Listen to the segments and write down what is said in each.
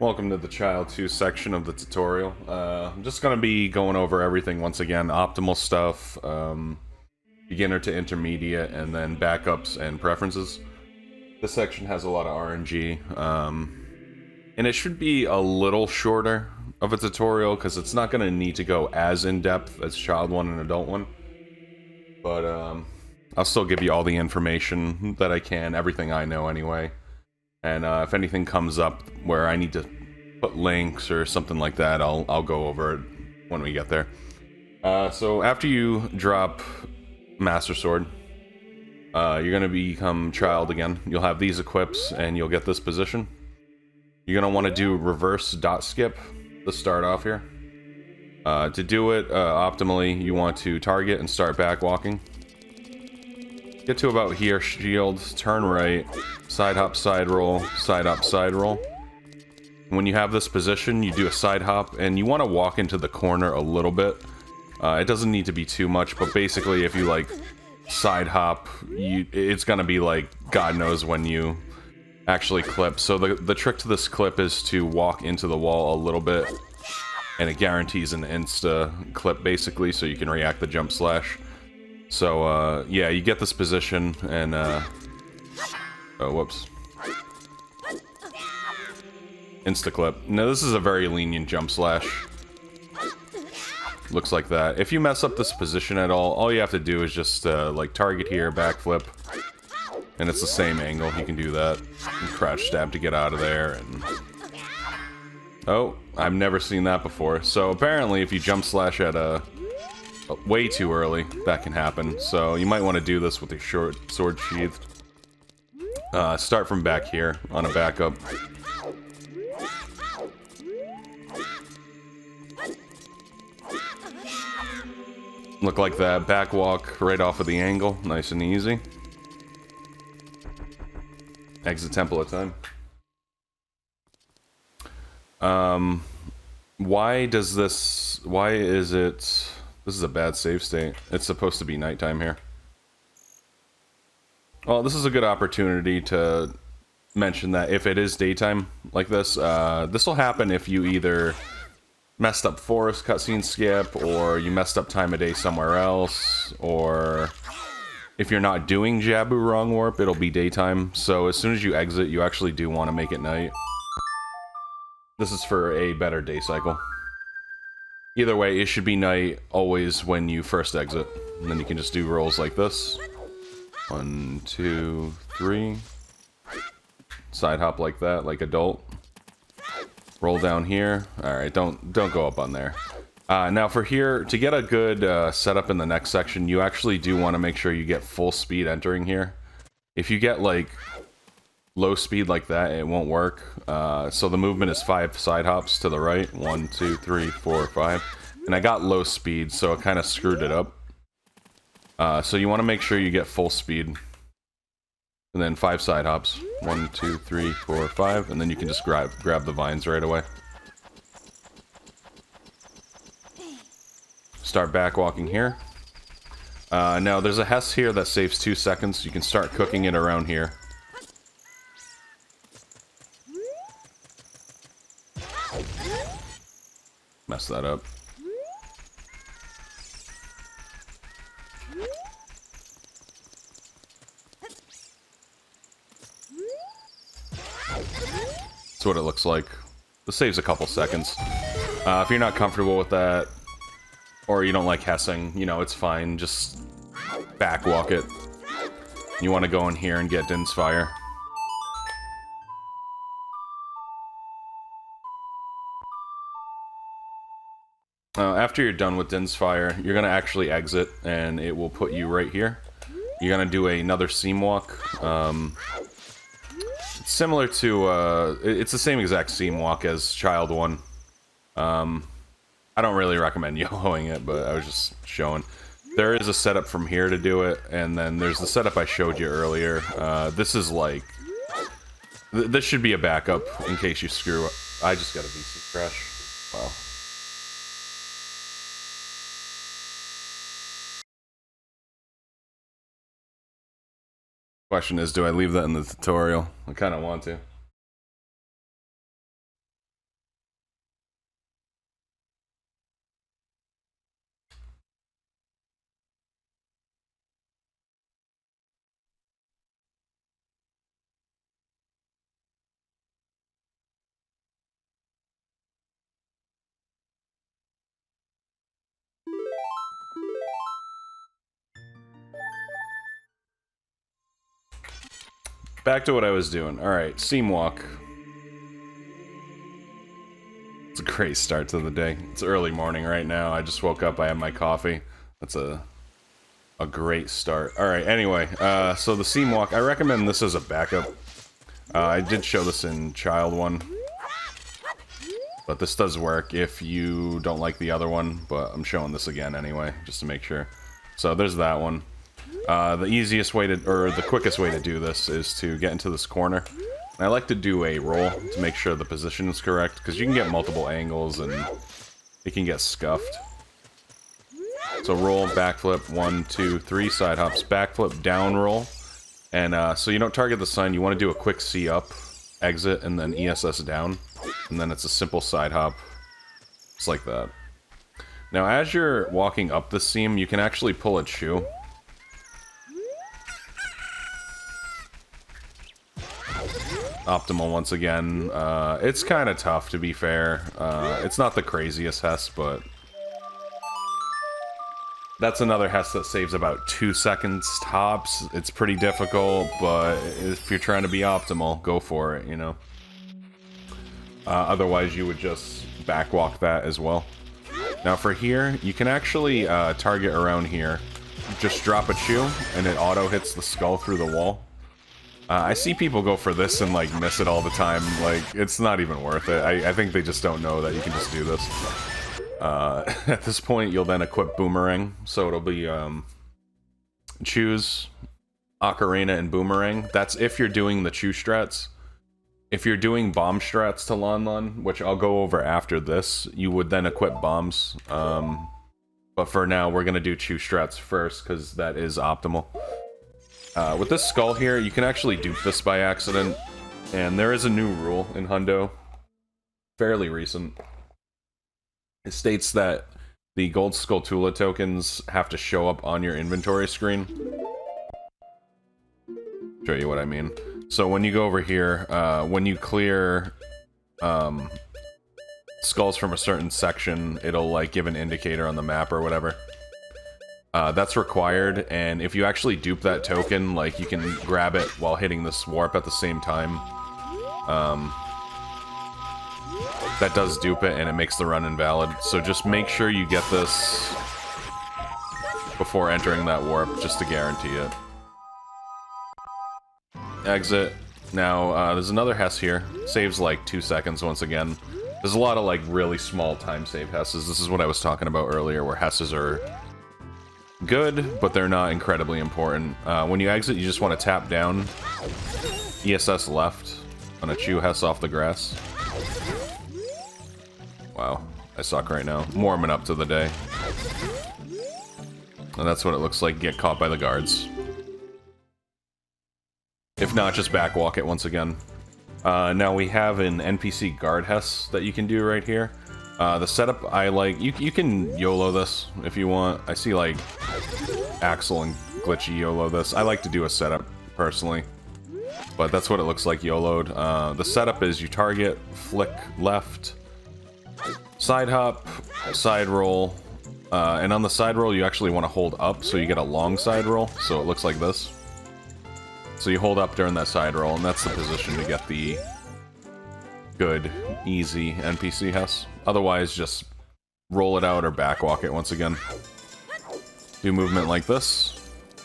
Welcome to the Child 2 section of the tutorial. I'm just going to be going over everything once again. Optimal stuff, beginner to intermediate, and then backups and preferences. This section has a lot of RNG, and it should be a little shorter of a tutorial because it's not going to need to go as in-depth as Child 1 and Adult 1. But I'll still give you all the information that I can, everything I know anyway. And if anything comes up where I need to put links or something like that, I'll go over it when we get there. So after you drop Master Sword, you're going to become Child again. You'll have these equips and you'll get this position. You're going to want to do reverse dot skip to start off here. To do it optimally, you want to target and start back walking. Get to about here, shield, turn right, side hop, side roll, side hop, side roll. When you have this position, you do a side hop, and you want to walk into the corner a little bit. It doesn't need to be too much, but basically if you like side hop, it's gonna be like God knows when you actually clip. So the trick to this clip is to walk into the wall a little bit, and it guarantees an insta clip basically, so you can react the jump slash. So, yeah, you get this position, and, oh, whoops. Insta-clip. Now, this is a very lenient jump slash. Looks like that. If you mess up this position at all you have to do is just, like, target here, backflip. And it's the same angle, you can do that. And crouch stab to get out of there, and... Oh, I've never seen that before. So, apparently, if you jump slash at a... way too early, that can happen. So you might want to do this with your short sword sheathed. Start from back here on a backup. Look like that. Back walk right off of the angle. Nice and easy. Exit temple at time. Why is it... This is a bad save state. It's supposed to be nighttime here. Well, this is a good opportunity to mention that if it is daytime like this, this will happen if you either messed up forest cutscene skip, or you messed up time of day somewhere else, or if you're not doing Jabu wrong warp, it'll be daytime. So as soon as you exit, you actually do want to make it night. This is for a better day cycle. Either way, it should be night always when you first exit. And then you can just do rolls like this. 1, 2, 3. Side hop like that, like adult. Roll down here. Alright, don't go up on there. Now for here, to get a good setup in the next section, you actually do want to make sure you get full speed entering here. If you get like low speed like that, it won't work. So the movement is 5 side hops to the right. 1, 2, 3, 4, 5. And I got low speed, so it kind of screwed it up. So you want to make sure you get full speed. And then 5 side hops. 1, 2, 3, 4, 5. And then you can just grab the vines right away. Start back walking here. Now there's a Hess here that saves 2 seconds. You can start cooking it around here. Mess that up. That's what it looks like. This saves a couple seconds. If you're not comfortable with that, or you don't like hessing, you know, it's fine. Just backwalk it. You want to go in here and get Din's Fire. After you're done with Din's Fire, you're going to actually exit, and it will put you right here. You're going to do another seam walk. It's similar to, it's the same exact seam walk as Child 1. I don't really recommend YOLOing it, but I was just showing. There is a setup from here to do it, and then there's the setup I showed you earlier. This is like... this should be a backup in case you screw up. I just got a VC crash. Wow. Question is, do I leave that in the tutorial? I kind of want to. back to what I was doing. Alright, seam walk. It's a great start to the day. It's early morning right now. I just woke up, I have my coffee. That's a great start. Alright, anyway, so the seam walk, I recommend this as a backup. I did show this in Child 1. But this does work if you don't like the other one, but I'm showing this again anyway, just to make sure. So there's that one. The easiest way to, or the quickest way to do this is to get into this corner. And I like to do a roll to make sure the position is correct, because you can get multiple angles and it can get scuffed. So roll, backflip, 1, 2, 3, side hops, backflip, down roll. And so you don't target the sign, you want to do a quick C up, exit, and then ESS down. And then it's a simple side hop. Just like that. Now, as you're walking up the seam, you can actually pull a chew. Optimal once again. It's kind of tough, to be fair. It's not the craziest Hess, but that's another Hess that saves about 2 seconds tops. It's pretty difficult, but if you're trying to be optimal, go for it, you know? Otherwise, you would just backwalk that as well. Now for here, you can actually target around here. Just drop a chew, and it auto hits the skull through the wall. I see people go for this and like miss it all the time. Like, it's not even worth it. I think they just don't know that you can just do this. At this point, you'll then equip Boomerang. So it'll be choose Ocarina and Boomerang. That's if you're doing the Chew strats. If you're doing bomb strats to Lon Lon, which I'll go over after this, you would then equip bombs. But for now, we're going to do Chew strats first, because that is optimal. With this skull here, you can actually dupe this by accident. And there is a new rule in Hundo. Fairly recent. It states that the Gold Skulltula tokens have to show up on your inventory screen. Show you what I mean. So when you go over here, when you clear skulls from a certain section, it'll like give an indicator on the map or whatever. That's required, and if you actually dupe that token, like you can grab it while hitting this warp at the same time. That does dupe it, and it makes the run invalid. So just make sure you get this before entering that warp, just to guarantee it. Exit. Now, there's another Hess here. Saves like 2 seconds once again. There's a lot of like really small time save Hesses. This is what I was talking about earlier, where Hesses are good, but they're not incredibly important. When you exit, you just want to tap down, ESS left, on a Chew Hess off the grass. Wow, I suck right now. Warming up to the day. And that's what it looks like, get caught by the guards. If not, just backwalk it once again. Now we have an NPC guard Hess that you can do right here. The setup I like, you can YOLO this if you want. I see like Axel and Glitchy YOLO this. I like to do a setup personally, but that's what it looks like YOLO'd. The setup is you target, flick left, side hop, side roll, and on the side roll you actually want to hold up so you get a long side roll, so it looks like this. So you hold up during that side roll, and that's the position to get the good, easy NPC Hess. Otherwise, just roll it out or backwalk it once again. Do movement like this.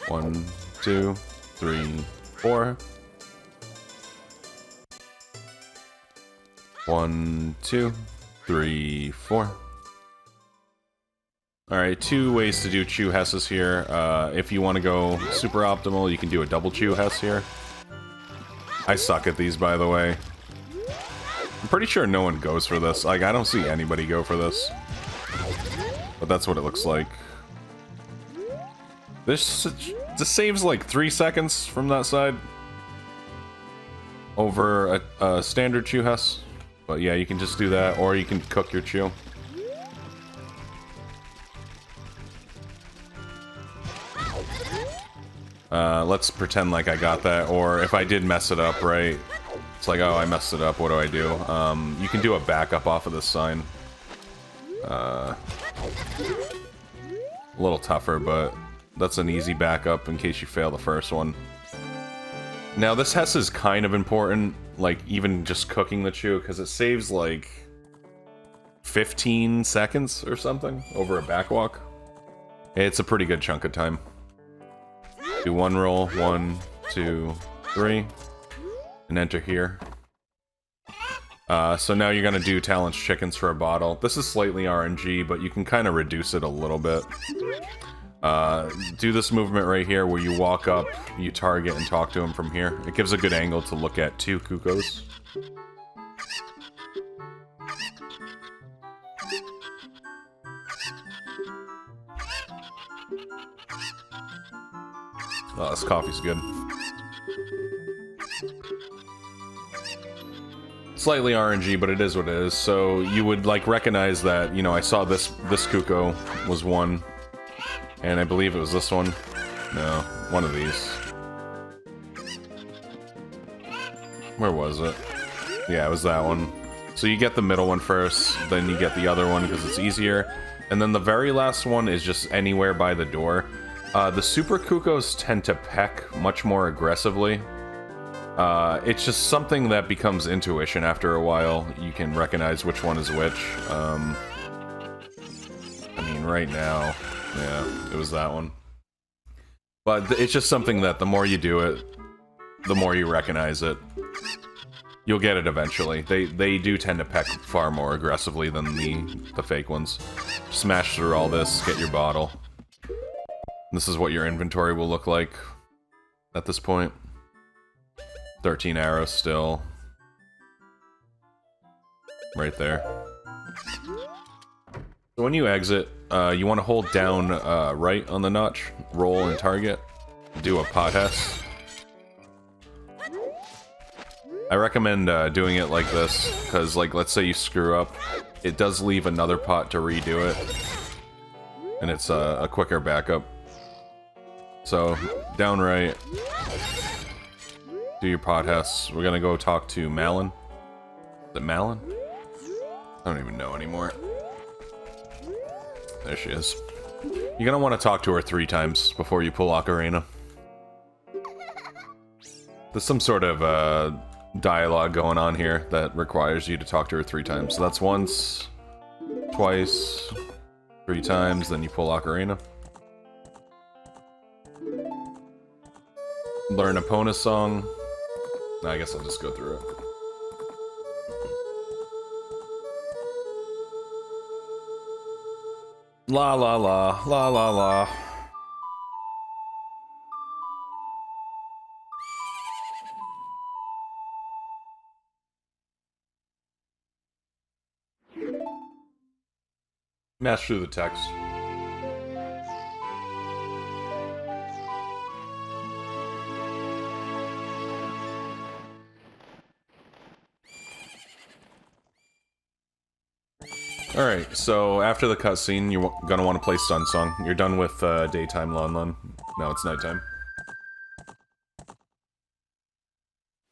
1, 2, 3, 4. 1, 2, 3, 4. Alright, 2 ways to do Chew Hesses here. If you want to go super optimal, you can do a double Chew Hess here. I suck at these, by the way. I'm pretty sure no one goes for this. Like, I don't see anybody go for this. But that's what it looks like. This saves like 3 seconds from that side. Over a standard Chew Hess. But yeah, you can just do that, or you can cook your Chew. Let's pretend like I got that, or if I did mess it up, right? It's like, oh, I messed it up, what do I do? You can do a backup off of this sign. A little tougher, but that's an easy backup in case you fail the first one. Now this Hess is kind of important, like even just cooking the chew, because it saves like 15 seconds or something over a backwalk. It's a pretty good chunk of time. Do one roll, 1, 2, 3, and enter here. So now you're gonna do Talon's Chickens for a bottle. This is slightly RNG, but you can kind of reduce it a little bit. Do this movement right here where you walk up, you target, and talk to him from here. It gives a good angle to look at 2 Cuckoos. Oh, this coffee's good. Slightly RNG, but it is what it is. So you would like recognize that, you know, I saw this Cuckoo was one, and I believe it was this one. No, one of these. Where was it? Yeah, it was that one. So you get the middle one first, then you get the other one because it's easier, and then the very last one is just anywhere by the door. The Super Cuckoos tend to peck much more aggressively. It's just something that becomes intuition after a while. You can recognize which one is which. I mean, right now, yeah, it was that one. But it's just something that the more you do it, the more you recognize it. You'll get it eventually. They do tend to peck far more aggressively than the fake ones. Smash through all this, get your bottle. This is what your inventory will look like at this point. 13 arrows still. Right there. So when you exit, you want to hold down right on the notch, roll and target, do a pot Hess. I recommend doing it like this, because like let's say you screw up, it does leave another pot to redo it, and it's a quicker backup. So, down right, do your pot Hess. We're gonna go talk to Malin. Is it Malin? I don't even know anymore. There she is. You're gonna want to talk to her 3 times before you pull Ocarina. There's some sort of dialogue going on here that requires you to talk to her 3 times. So that's once, twice, 3 times, then you pull Ocarina. Learn Epona song. I guess I'll just go through it. La la la, la la la. Mash through the text. Alright, so after the cutscene, you're gonna want to play Sun Song. You're done with daytime Lon Lon. No, it's nighttime.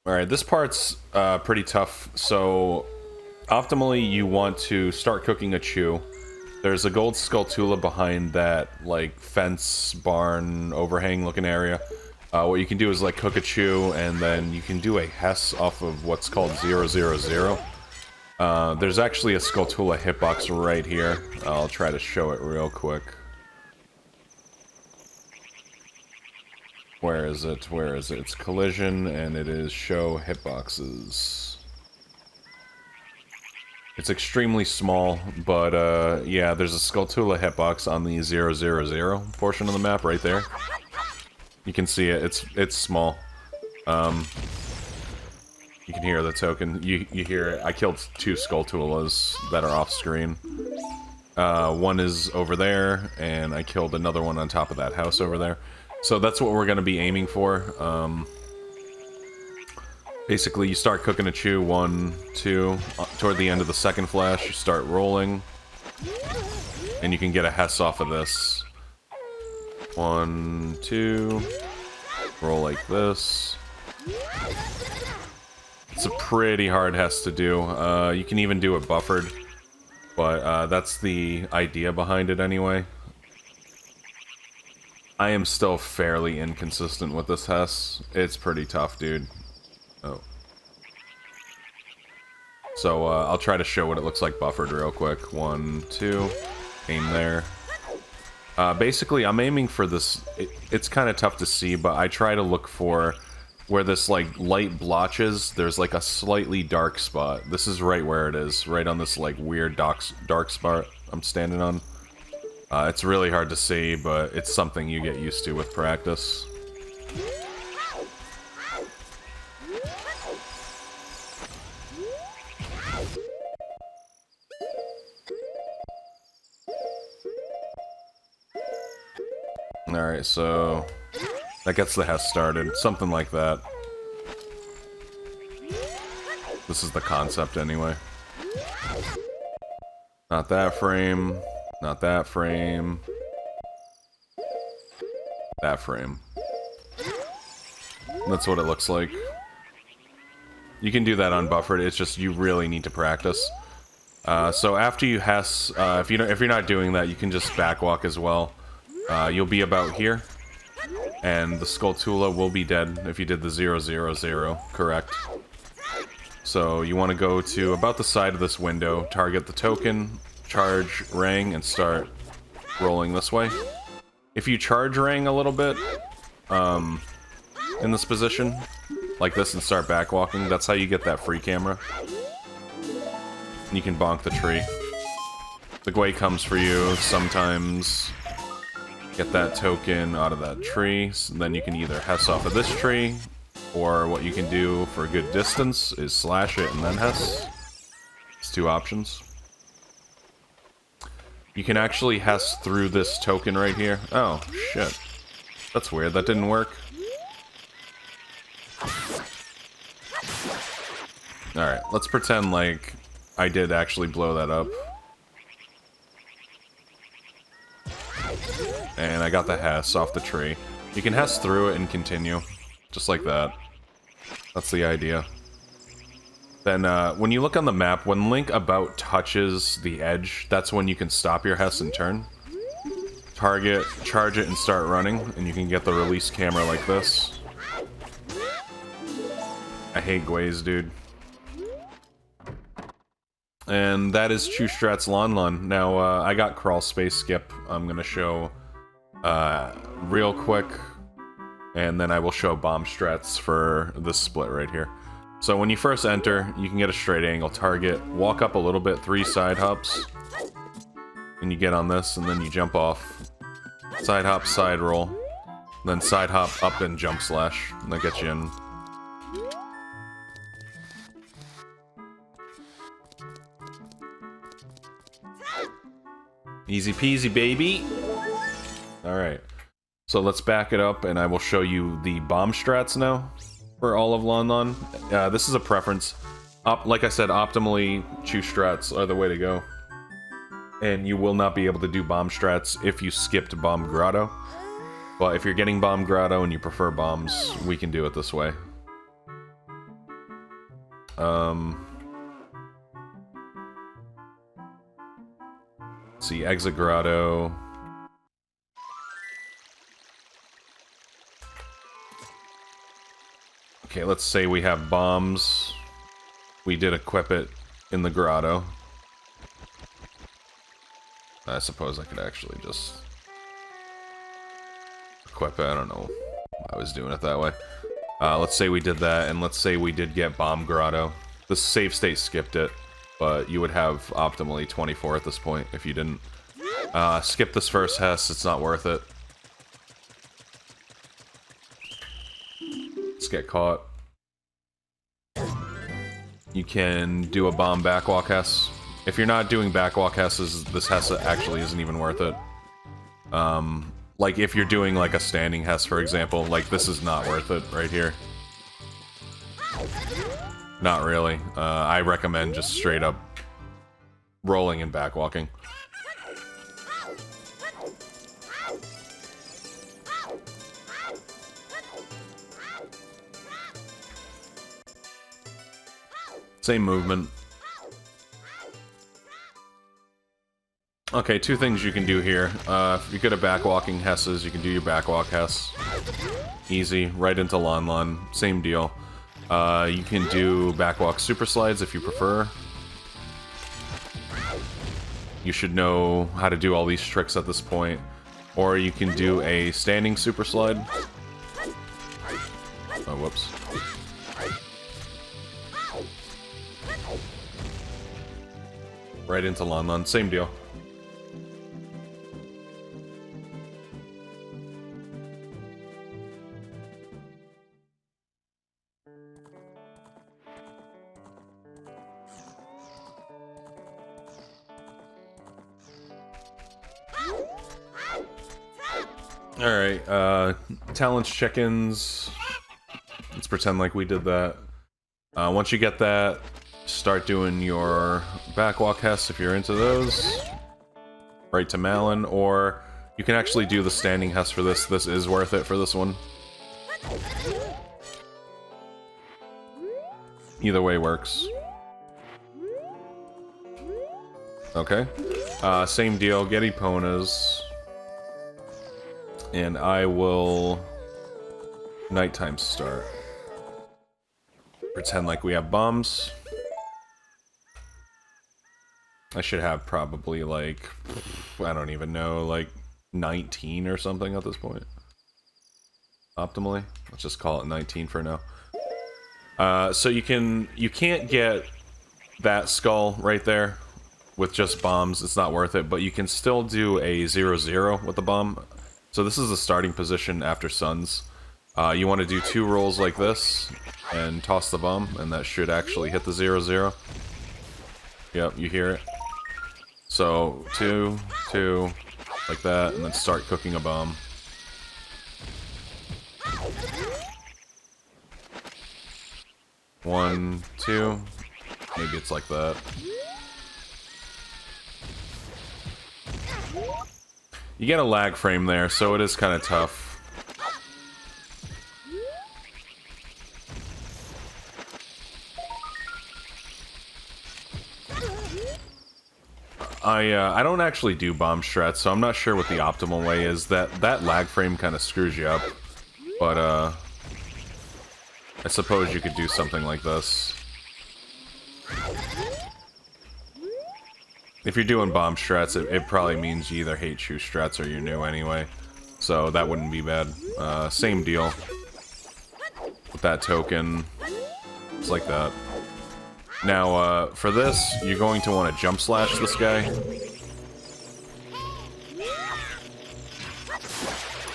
Alright, this part's pretty tough. So, optimally, you want to start cooking a chew. There's a gold Skulltula behind that, like, fence, barn, overhang looking area. What you can do is, like, cook a chew, and then you can do a Hess off of what's called 000. There's actually a Skulltula hitbox right here. I'll try to show it real quick. Where is it? Where is it? It's collision, and it is show hitboxes. It's extremely small, but yeah, there's a Skulltula hitbox on the 000 portion of the map right there. You can see it. It's small. You can hear the token. You hear it. I killed 2 Skulltulas that are off screen. One is over there, and I killed another one on top of that house over there. So that's what we're going to be aiming for. Basically, you start cooking a chew, 1, 2. Toward the end of the second flash, you start rolling. And you can get a Hess off of this. 1, 2. Roll like this. It's a pretty hard Hess to do. You can even do it buffered, but that's the idea behind it anyway. I am still fairly inconsistent with this Hess. It's pretty tough, dude. Oh. So, I'll try to show what it looks like buffered real quick. 1, 2, aim there. Basically, I'm aiming for this... It's kind of tough to see, but I try to look for where this, like, light blotches, there's, like, a slightly dark spot. This is right where it is, right on this, like, weird dark spot I'm standing on. It's really hard to see, but it's something you get used to with practice. Alright, so... that gets the Hess started. Something like that. This is the concept, anyway. Not that frame. Not that frame. That frame. That's what it looks like. You can do that unbuffered, it's just you really need to practice. So after you Hess, if you're not doing that, you can just backwalk as well. You'll be about here, and the Skulltula will be dead if you did the 0, 0, 0, correct. So you want to go to about the side of this window, target the token, charge Rang, and start rolling this way. If you charge Rang a little bit, in this position, like this, and start backwalking, that's how you get that free camera. And you can bonk the tree. The Gwei comes for you, sometimes get that token out of that tree, so then you can either Hess off of this tree, or what you can do for a good distance is slash it and then Hess. It's 2 options. You can actually Hess through this token right here. Oh, shit. That's weird, that didn't work. Alright, let's pretend like I did actually blow that up. And I got the Hess off the tree. You can Hess through it and continue. Just like that. That's the idea. Then, when you look on the map, when Link about touches the edge, that's when you can stop your Hess and turn. Target, charge it, and start running, and you can get the release camera like this. I hate Gweis, dude. And that is True Strats Lon Lon. Now, I got Crawl Space Skip. I'm gonna show real quick, and then I will show Bomb Strats for this split right here. So when you first enter, you can get a straight angle target, walk up a little bit, 3 side hops, and you get on this, and then you jump off. Side hop, side roll, then side hop up and jump slash, and that gets you in. Easy peasy, baby! Alright, so let's back it up, and I will show you the bomb strats now for all of Lon Lon. This is a preference. Like I said, optimally, choose strats are the way to go. And you will not be able to do bomb strats if you skipped Bomb Grotto. But if you're getting Bomb Grotto and you prefer bombs, we can do it this way. Let's see, Exit Grotto. Okay, let's say we have bombs. We did equip it in the grotto. I suppose I could actually just equip it. I don't know why I was doing it that way. Let's say we did that, and let's say we did get Bomb Grotto. The save state skipped it, but you would have optimally 24 at this point if you didn't. Skip this first Hess, it's not worth it. Let's get caught. You can do a bomb backwalk Hess. If you're not doing backwalk Hesses, this Hess actually isn't even worth it. Like if you're doing like a standing Hess, for example, like this is not worth it right here. Not really. I recommend just straight up rolling and backwalking. Same movement. Okay, two things you can do here. If you're good at backwalking Hesses, you can do your backwalk Hess. Easy, right into Lon Lon. Same deal. You can do backwalk super slides if you prefer. You should know how to do all these tricks at this point. Or you can do a standing super slide. Oh, whoops. Right into Lon Lon. Same deal. Alright, talents chickens. Let's pretend like we did that. Once you get that, start doing your backwalk Hess if you're into those. Right to Malin, or you can actually do the standing Hess for this. This is worth it for this one. Either way works. Okay. Same deal, get Eponas. And I will... nighttime start. Pretend like we have bombs. I should have probably like... I don't even know, like 19 or something at this point. Optimally. Let's just call it 19 for now. So you can't get that skull right there with just bombs. It's not worth it, but you can still do a 0-0 with the bomb. So this is the starting position after Suns. You want to do 2 rolls like this, and toss the bomb, and that should actually hit the 0-0. Yep, you hear it. So, 2, 2, like that, and then start cooking a bomb. One, 2, maybe it's like that. You get a lag frame there, so it is kind of tough. I don't actually do bomb strats, so I'm not sure what the optimal way is. That lag frame kind of screws you up, but I suppose you could do something like this. If you're doing bomb strats, it probably means you either hate shoe strats or you're new anyway. So that wouldn't be bad. Same deal. With that token. It's like that. Now, for this, you're going to want to jump slash this guy.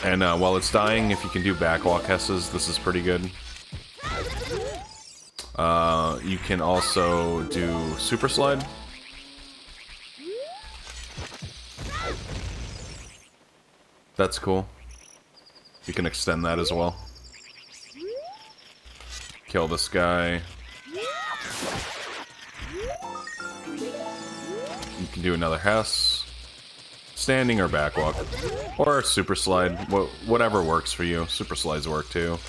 And while it's dying, if you can do backwalk Hesses, this is pretty good. You can also do super slide. That's cool. You can extend that as well. Kill this guy. You can do another Hess. Standing or backwalk. Or super slide. Whatever works for you. Super slides work too.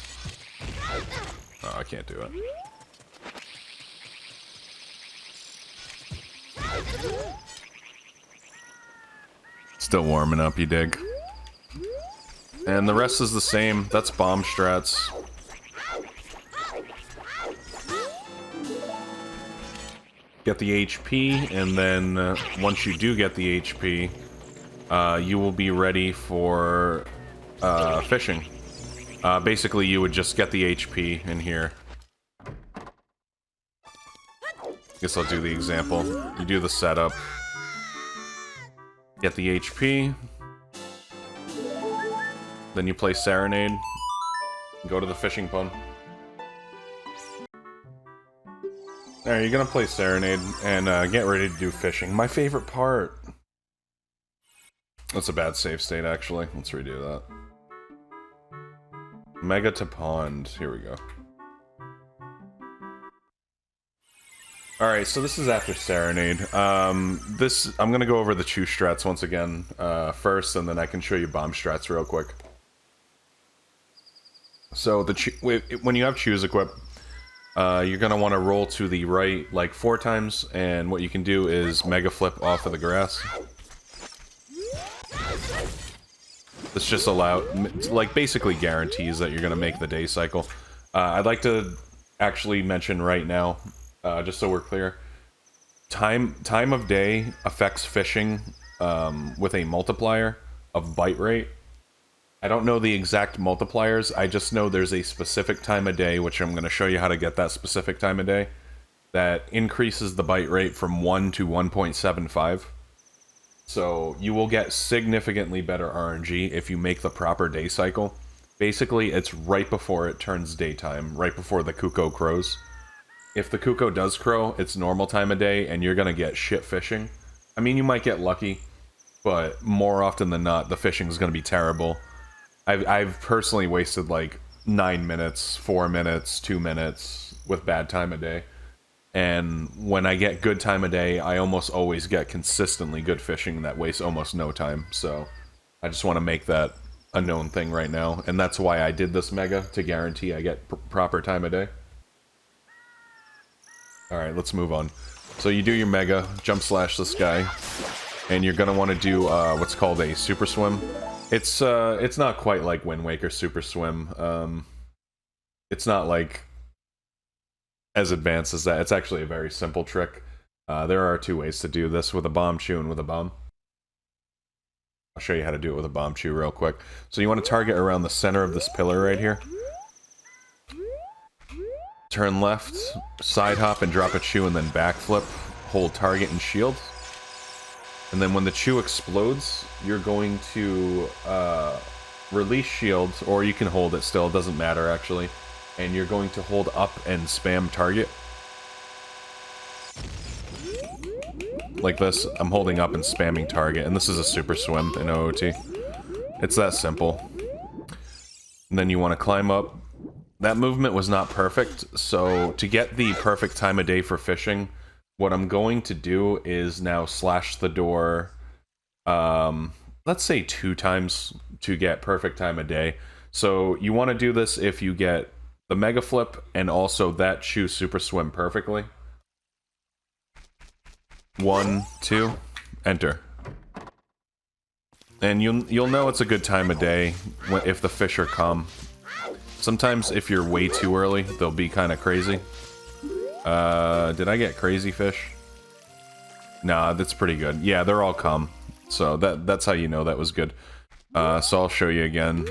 Oh, I can't do it. Still warming up, you dig? And the rest is the same. That's bomb strats. Get the HP, and then once you do get the HP, you will be ready for fishing. Basically, you would just get the HP in here. Guess I'll do the example. You do the setup. Get the HP. Then you play Serenade. Go to the fishing pond. Alright, you're gonna play Serenade and get ready to do fishing. My favorite part. That's a bad save state, actually. Let's redo that. Mega to pond. Here we go. Alright, so this is after Serenade. I'm gonna go over the Chew strats once again first, and then I can show you bomb strats real quick. So when you have Chew's equipped, you're gonna want to roll to the right like 4 times, and what you can do is mega flip off of the grass. This just like, basically guarantees that you're going to make the day cycle. I'd like to actually mention right now, just so we're clear, time of day affects fishing with a multiplier of bite rate. I don't know the exact multipliers, I just know there's a specific time of day, which I'm going to show you how to get that specific time of day, that increases the bite rate from 1 to 1.75. So you will get significantly better RNG if you make the proper day cycle. Basically, it's right before it turns daytime, right before the cuckoo crows. If the cuckoo does crow, it's normal time of day, and you're gonna get shit fishing. I mean, you might get lucky, but more often than not, the fishing is gonna be terrible. I've personally wasted like 9 minutes, 4 minutes, 2 minutes with bad time of day. And when I get good time of day, I almost always get consistently good fishing that wastes almost no time. So I just want to make that a known thing right now. And that's why I did this mega, to guarantee I get proper time of day. Alright, let's move on. So you do your mega, jump slash this guy, and you're going to want to do what's called a super swim. It's not quite like Wind Waker super swim. It's not like as advanced as that. It's actually a very simple trick. There are 2 ways to do this, with a bomb chew and with a bomb. I'll show you how to do it with a bomb chew real quick. So you want to target around the center of this pillar right here. Turn left, side hop and drop a chew, and then backflip. Hold target and shield. And then when the chew explodes, you're going to release shield, or you can hold it still, it doesn't matter actually. And you're going to hold up and spam target. Like this. I'm holding up and spamming target, and this is a super swim in OOT. It's that simple. And then you want to climb up. That movement was not perfect, so to get the perfect time of day for fishing, what I'm going to do is now slash the door, let's say 2 times to get perfect time of day. So you want to do this if you get the mega flip and also that chew super swim perfectly. 1, 2, enter. And you'll know it's a good time of day if the fish are calm. Sometimes if you're way too early, they'll be kind of crazy. Did I get crazy fish? Nah, that's pretty good. Yeah, they're all calm. So that's how you know that was good. So I'll show you again.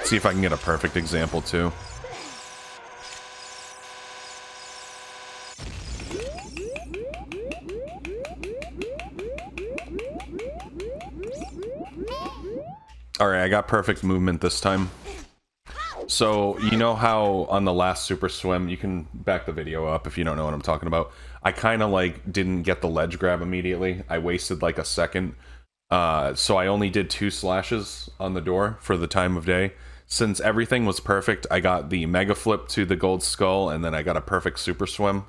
See if I can get a perfect example too. Alright, I got perfect movement this time. So, you know how on the last super swim, you can back the video up if you don't know what I'm talking about. I kind of like didn't get the ledge grab immediately. I wasted like a second. So I only did 2 slashes on the door for the time of day. Since everything was perfect, I got the mega flip to the gold skull, and then I got a perfect super swim.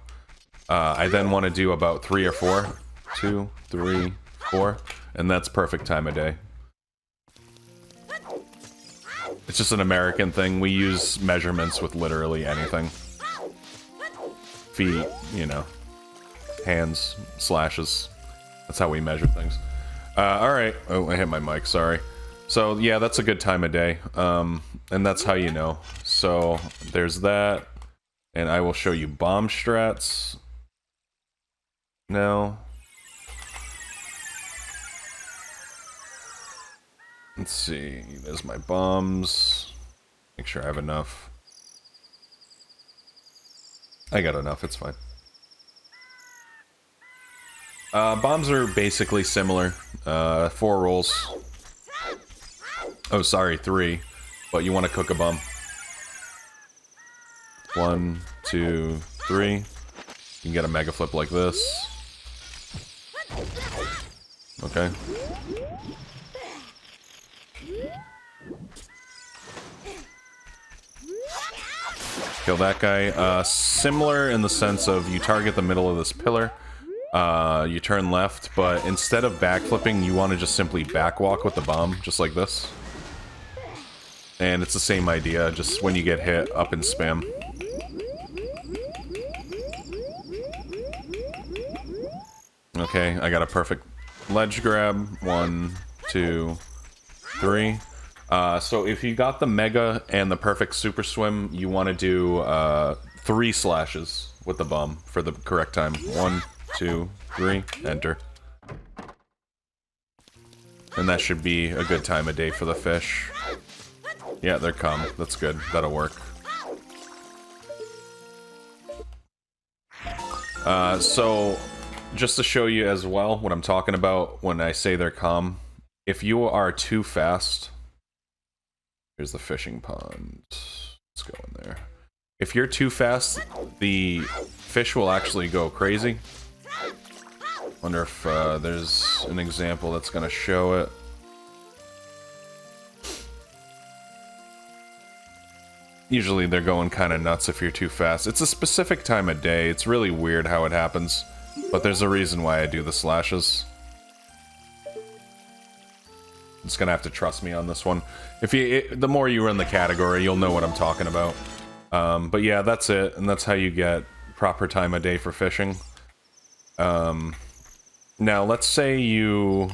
I then want to do about 3 or 4. 2, 3, 4. And that's perfect time of day. It's just an American thing. We use measurements with literally anything. Feet, you know. Hands, slashes. That's how we measure things. Alright. Oh, I hit my mic, sorry. So, yeah, that's a good time of day. And that's how you know. So, there's that. And I will show you bomb strats now. Let's see, there's my bombs. Make sure I have enough. I got enough, it's fine. Bombs are basically similar. 4 rolls. Oh, sorry, 3. But you want to cook a bomb. 1, 2, 3. You can get a mega flip like this. Okay. Kill that guy. Similar in the sense of you target the middle of this pillar, you turn left, but instead of backflipping, you want to just simply backwalk with the bomb, just like this. And it's the same idea, just when you get hit, up and spam. Okay, I got a perfect ledge grab, 1, 2, 3. So if you got the mega and the perfect super swim, you want to do 3 slashes with the bomb for the correct time. 1, 2, 3, enter. And that should be a good time of day for the fish. Yeah, they're come. That's good. That'll work. So, just to show you as well what I'm talking about when I say they're calm, if you are too fast... Here's the fishing pond. Let's go in there. If you're too fast, the fish will actually go crazy. Wonder if there's an example that's gonna show it. Usually they're going kind of nuts if you're too fast. It's a specific time of day. It's really weird how it happens. But there's a reason why I do the slashes. Just gonna have to trust me on this one. The more you run the category, you'll know what I'm talking about. But yeah, that's it, and that's how you get proper time of day for fishing. Now, let's say you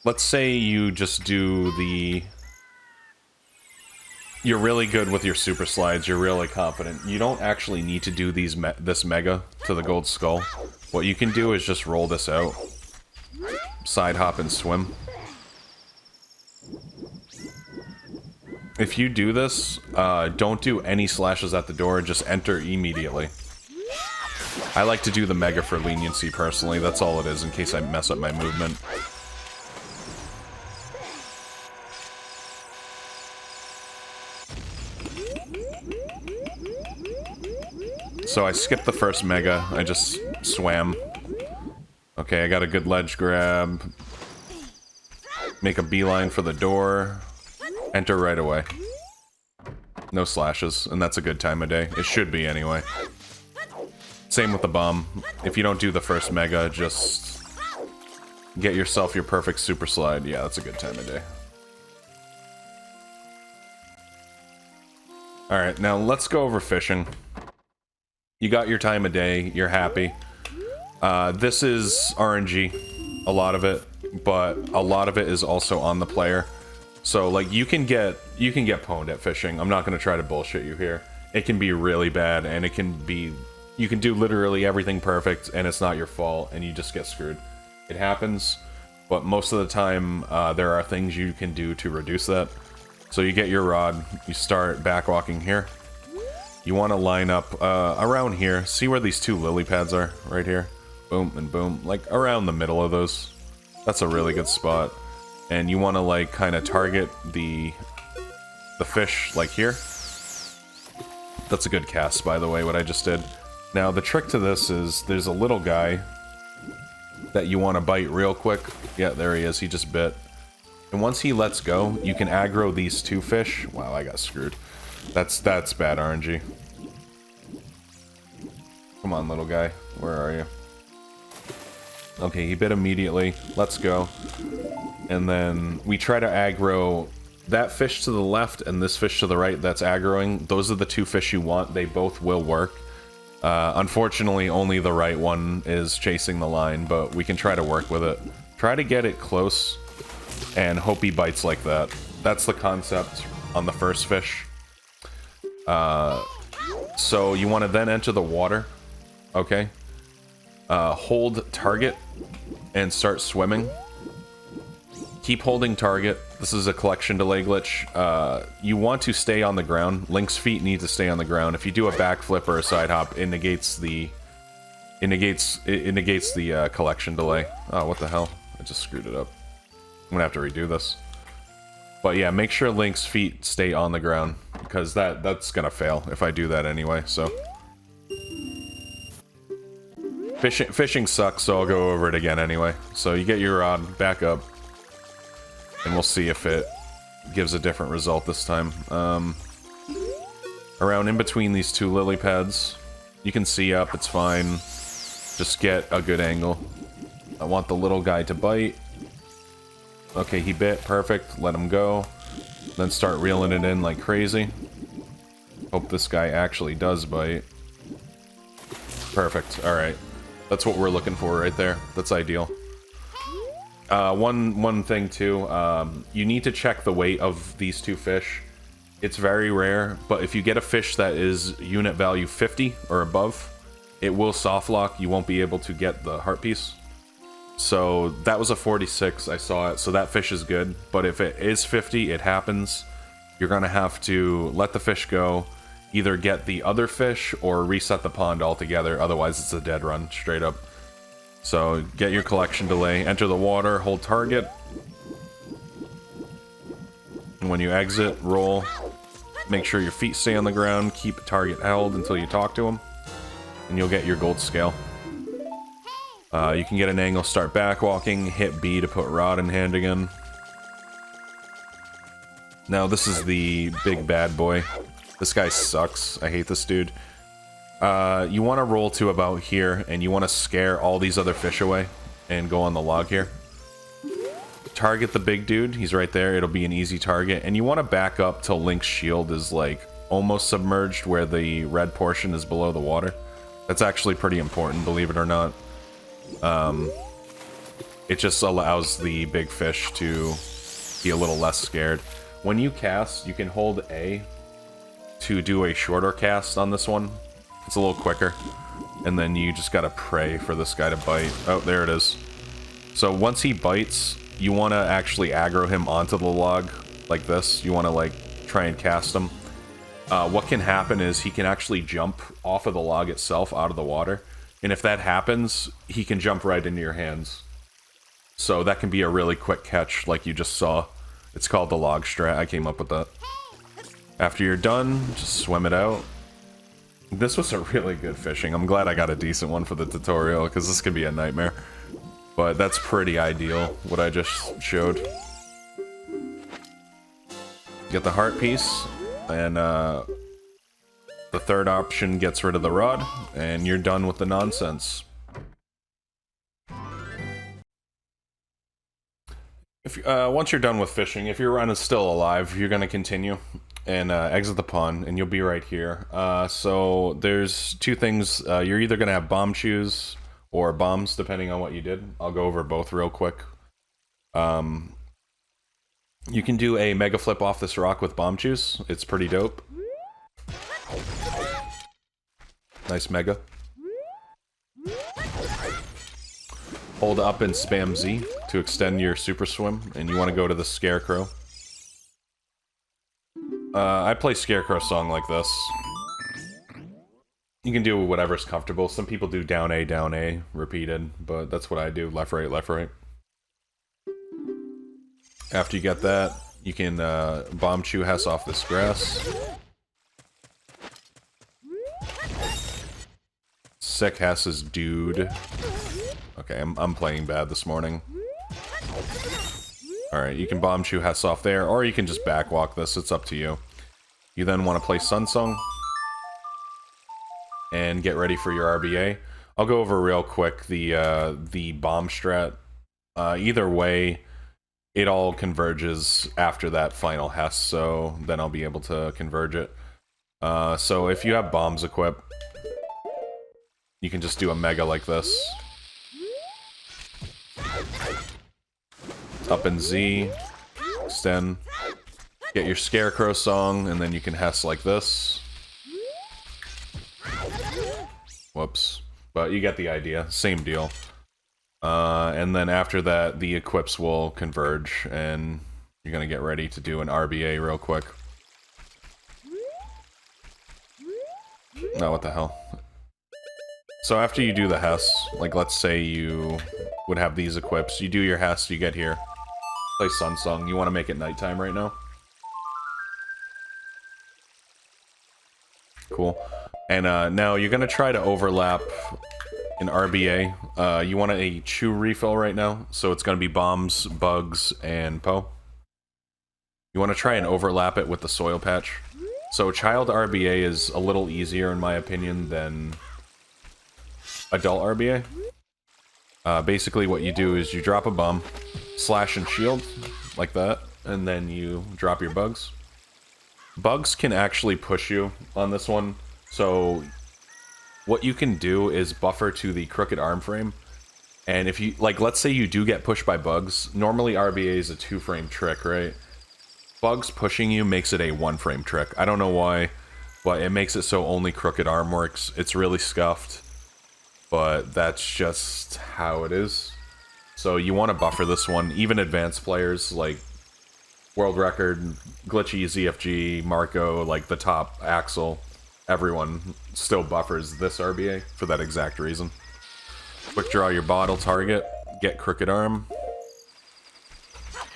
just do the... You're really good with your super slides, you're really confident. You don't actually need to do this mega to the gold skull. What you can do is just roll this out. Side hop and swim. If you do this, don't do any slashes at the door, just enter immediately. I like to do the mega for leniency personally, that's all it is in case I mess up my movement. So I skipped the first mega, I just swam. Okay, I got a good ledge grab. Make a beeline for the door. Enter right away. No slashes, and that's a good time of day. It should be, anyway. Same with the bomb. If you don't do the first mega, just get yourself your perfect super slide. Yeah, that's a good time of day. Alright, now let's go over fishing. You got your time of day, you're happy. This is RNG, a lot of it, but a lot of it is also on the player. So, like, you can get pwned at fishing. I'm not going to try to bullshit you here. It can be really bad, and it can be... You can do literally everything perfect, and it's not your fault, and you just get screwed. It happens, but most of the time, there are things you can do to reduce that. So you get your rod, you start backwalking here. You want to line up around here. See where these 2 lily pads are? Right here. Boom and boom. Like, around the middle of those. That's a really good spot. And you want to, like, kind of target the fish, like here. That's a good cast, by the way, what I just did. Now, the trick to this is there's a little guy that you want to bite real quick. Yeah, there he is. He just bit. And once he lets go, you can aggro these 2 fish. Wow, I got screwed. That's bad RNG. Come on, little guy. Where are you? Okay, he bit immediately. Let's go. And then we try to aggro that fish to the left and this fish to the right that's aggroing. Those are the 2 fish you want. They both will work. Unfortunately, only the right one is chasing the line, but we can try to work with it. Try to get it close and hope he bites like that. That's the concept on the first fish. So you want to then enter the water. Okay. Hold target and start swimming. Keep holding target. This is a collection delay glitch. You want to stay on the ground. Link's feet need to stay on the ground. If you do a backflip or a side hop, it negates the collection delay. Oh, what the hell? I just screwed it up. I'm gonna have to redo this. But yeah, make sure Link's feet stay on the ground, because that's gonna fail if I do that anyway, so. Fishing sucks, so I'll go over it again anyway. So you get your rod, back up, and we'll see if it gives a different result this time. Around in between these 2 lily pads, you can see up, it's fine. Just get a good angle. I want the little guy to bite. Okay, he bit, perfect, let him go. Then start reeling it in like crazy. Hope this guy actually does bite. Perfect, alright. That's what we're looking for right there. That's ideal. One thing too, you need to check the weight of these two fish. It's very rare, but if you get a fish that is unit value 50 or above, it will soft lock. You won't be able to get the heart piece. So that was a 46, I saw it, so that fish is good. But if it is 50, it happens. You're gonna have to let the fish go, either get the other fish or reset the pond altogether, otherwise it's a dead run, straight up. So get your collection delay, enter the water, hold target. And when you exit, roll. Make sure your feet stay on the ground, keep target held until you talk to him, and you'll get your gold scale. You can get an angle, start back walking, hit B to put rod in hand again. Now this is the big bad boy. This guy sucks. I hate this dude. You want to roll to about here, and you want to scare all these other fish away, and go on the log here. Target the big dude. He's right there. It'll be an easy target. And you want to back up till Link's shield is like almost submerged, where the red portion is below the water. That's actually pretty important, believe it or not. It just allows the big fish to be a little less scared. When you cast, you can hold A to do a shorter cast on this one. It's a little quicker. And then you just gotta pray for this guy to bite. Oh, there it is. So once he bites, you want to actually aggro him onto the log like this. You want to like try and cast him. What can happen is he can actually jump off of the log itself out of the water. And if that happens, he can jump right into your hands. So that can be a really quick catch like you just saw. It's called the log strat. I came up with that. After you're done, just swim it out. This was a really good fishing. I'm glad I got a decent one for the tutorial, because this could be a nightmare. But that's pretty ideal, what I just showed. Get the heart piece, and the third option gets rid of the rod, and you're done with the nonsense. If once you're done with fishing, if your run is still alive, you're going to continue and exit the pond, and you'll be right here. So there's two things. You're either going to have bomb shoes or bombs, depending on what you did. I'll go over both real quick. You can do a mega flip off this rock with bomb shoes. It's pretty dope. Nice mega. Hold up and spam Z to extend your super swim, and you want to go to the scarecrow. I play scarecrow song like this. You can do whatever's comfortable. Some people do down A, repeated, but that's what I do. Left, right, left, right. After you get that, you can bomb chew Hess off this grass. Sick Hess's dude. Okay, I'm playing bad this morning. Alright, you can bomb chew Hess off there, or you can just backwalk this. It's up to you. You then want to play Sun Song and get ready for your RBA. I'll go over real quick the bomb strat. Either way, it all converges after that final Hess, so then I'll be able to converge it. So if you have bombs equipped, you can just do a mega like this. Up in Z, extend, get your scarecrow song, and then you can Hess like this. Whoops. But you get the idea. Same deal. And then after that, the equips will converge, and you're going to get ready to do an RBA real quick. No, what the hell? So after you do the Hess, like let's say you would have these equips, you do your Hess, you get here. Play Sun Song. You want to make it nighttime right now? Cool. And now you're going to try to overlap an RBA. You want a chew refill right now, so it's going to be bombs, bugs, and Poe. You want to try and overlap it with the soil patch. So child RBA is a little easier in my opinion than adult RBA. Basically what you do is you drop a bomb, slash and shield, like that, and then you drop your bugs. Bugs can actually push you on this one, so what you can do is buffer to the crooked arm frame. And if you, like, let's say you do get pushed by bugs, normally RBA is a 2-frame trick, right? Bugs pushing you makes it a 1-frame trick. I don't know why, but it makes it so only crooked arm works. It's really scuffed, but that's just how it is. So you want to buffer this one. Even advanced players, like World Record, Glitchy, ZFG, Marco, like the top Axel, everyone still buffers this RBA for that exact reason. Quick draw your bottle target, get crooked arm,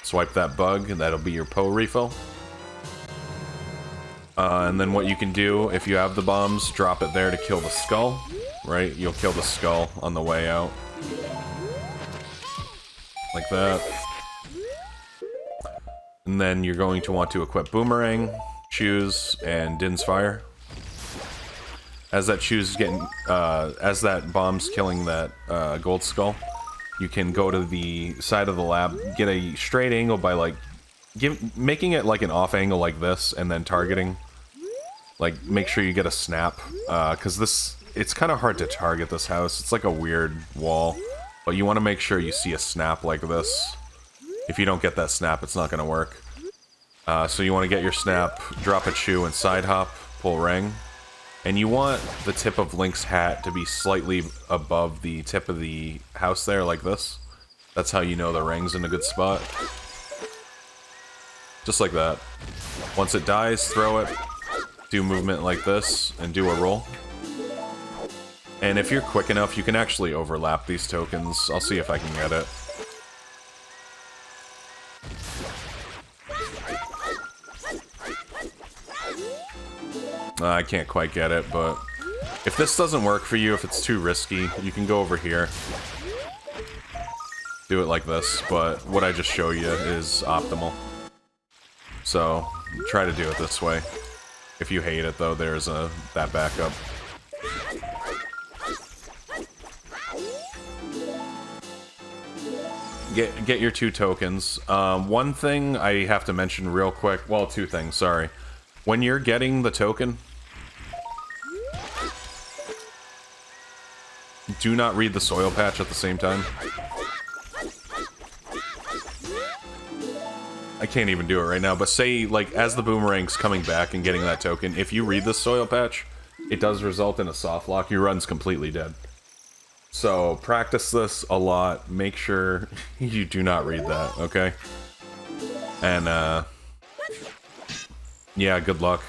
swipe that bug, and that'll be your Poe refill. And then what you can do, if you have the bombs, drop it there to kill the skull, right? You'll kill the skull on the way out. Like that. And then you're going to want to equip Boomerang, Choose, and Din's Fire. As that Choose is getting, as that bomb's killing that gold skull, you can go to the side of the lab, get a straight angle by like, making it like an off angle like this, and then targeting. Like, make sure you get a snap, because it's kind of hard to target this house. It's like a weird wall, but you want to make sure you see a snap like this. If you don't get that snap, it's not going to work. So you want to get your snap, drop a chew, and side hop, pull ring. And you want the tip of Link's hat to be slightly above the tip of the house there, like this. That's how you know the ring's in a good spot. Just like that. Once it dies, throw it, do movement like this, and do a roll. And if you're quick enough, you can actually overlap these tokens. I'll see if I can get it. I can't quite get it, but if this doesn't work for you, if it's too risky, you can go over here. Do it like this, but what I just show you is optimal. So, try to do it this way. If you hate it, though, there's that backup. Get your 2 tokens. One thing I have to mention real quick, well, 2 things, sorry. When you're getting the token, do not read the soil patch at the same time. I can't even do it right now, but say, like, as the boomerang's coming back and getting that token, if you read the soil patch, it does result in a soft lock. Your run's completely dead. So, practice this a lot. Make sure you do not read that, okay? And, yeah, good luck.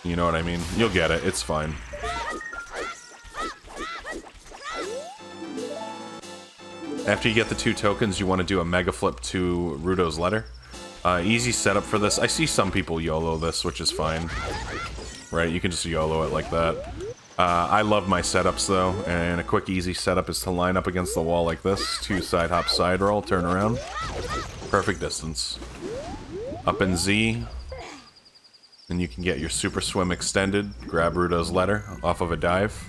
You know what I mean? You'll get it. It's fine. After you get the 2 tokens, you want to do a mega flip to Rudo's letter. Easy setup for this. I see some people YOLO this, which is fine. Right? You can just YOLO it like that. I love my setups, though, and a quick, easy setup is to line up against the wall like this. 2 side hop, side roll, turn around. Perfect distance. Up in Z. And you can get your super swim extended, grab Rudo's letter off of a dive.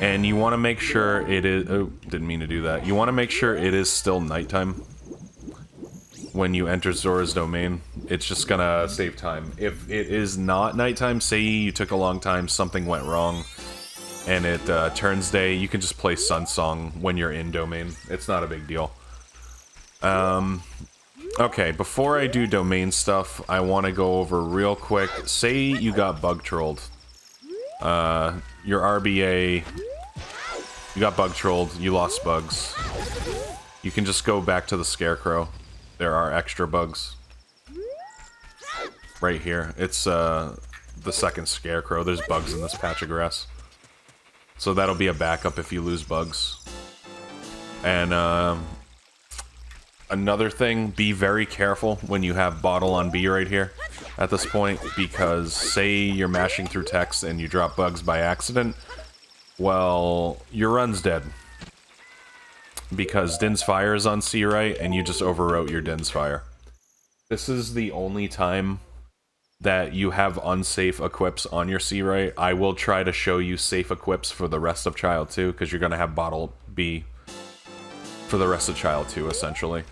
And you want to make sure it is... Oh, didn't mean to do that. You want to make sure it is still nighttime when you enter Zora's domain. It's just gonna save time. If it is not nighttime, say you took a long time, something went wrong, and it turns day, you can just play Sun Song when you're in domain. It's not a big deal. Okay, before I do domain stuff, I want to go over real quick. Say you got bug trolled. Your RBA... You got bug trolled, you lost bugs. You can just go back to the Scarecrow. There are extra bugs. Right here. It's, the second Scarecrow. There's bugs in this patch of grass. So that'll be a backup if you lose bugs. And, another thing, be very careful when you have bottle on B right here at this point, because say you're mashing through text and you drop bugs by accident, well, your run's dead. Because Din's Fire is on C right, and you just overwrote your Din's Fire. This is the only time that you have unsafe equips on your C right. I will try to show you safe equips for the rest of Child 2, because you're going to have bottle B for the rest of Child 2, essentially.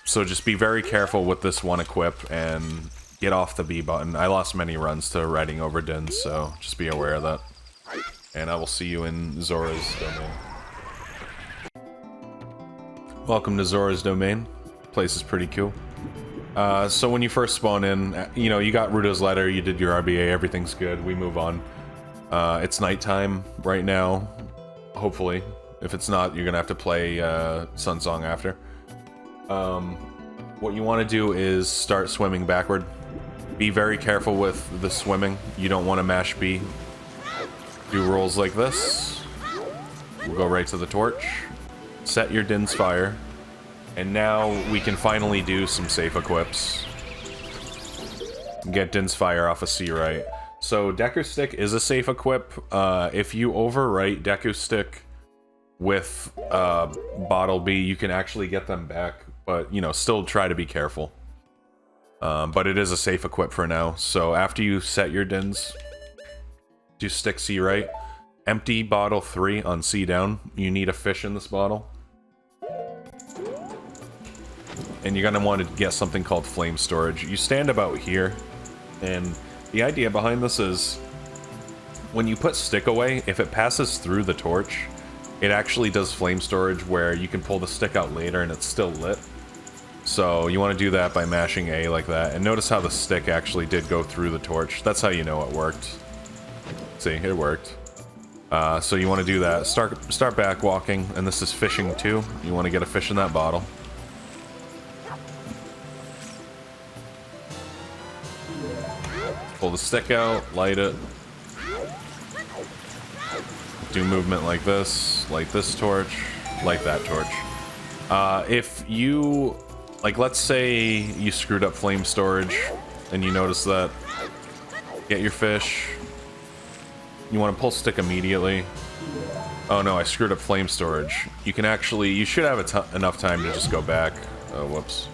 So just be very careful with this one equip and get off the B button. I lost many runs to riding over Dins, so just be aware of that. And I will see you in Zora's domain. Welcome to Zora's domain. Place is pretty cool. So when you first spawn in, you know, you got Ruto's letter, you did your RBA, everything's good, we move on. It's nighttime right now, hopefully. If it's not, you're gonna have to play Sun Song after. What you want to do is start swimming backward. Be very careful with the swimming. You don't want to mash B. Do rolls like this. We'll go right to the torch. Set your Din's Fire. And now we can finally do some safe equips. Get Din's Fire off of C right. So Deku Stick is a safe equip. If you overwrite Deku Stick with Bottle B, you can actually get them back. But, you know, still try to be careful. But it is a safe equip for now. So after you set your Dins, do Stick C right. Empty Bottle 3 on C down. You need a fish in this bottle. And you're going to want to get something called Flame Storage. You stand about here, and the idea behind this is when you put stick away, if it passes through the torch, it actually does Flame Storage where you can pull the stick out later and it's still lit. So you want to do that by mashing A like that. And notice how the stick actually did go through the torch. That's how you know it worked. See, it worked. So you want to do that. Start back walking, and this is fishing too. You want to get a fish in that bottle. Pull the stick out, light it. Do movement like this, light this torch, light that torch. If you, like, let's say you screwed up flame storage and you notice that, get your fish. You want to pull stick immediately. Oh no, I screwed up flame storage. You can actually, you should have enough time to just go back. Oh, whoops.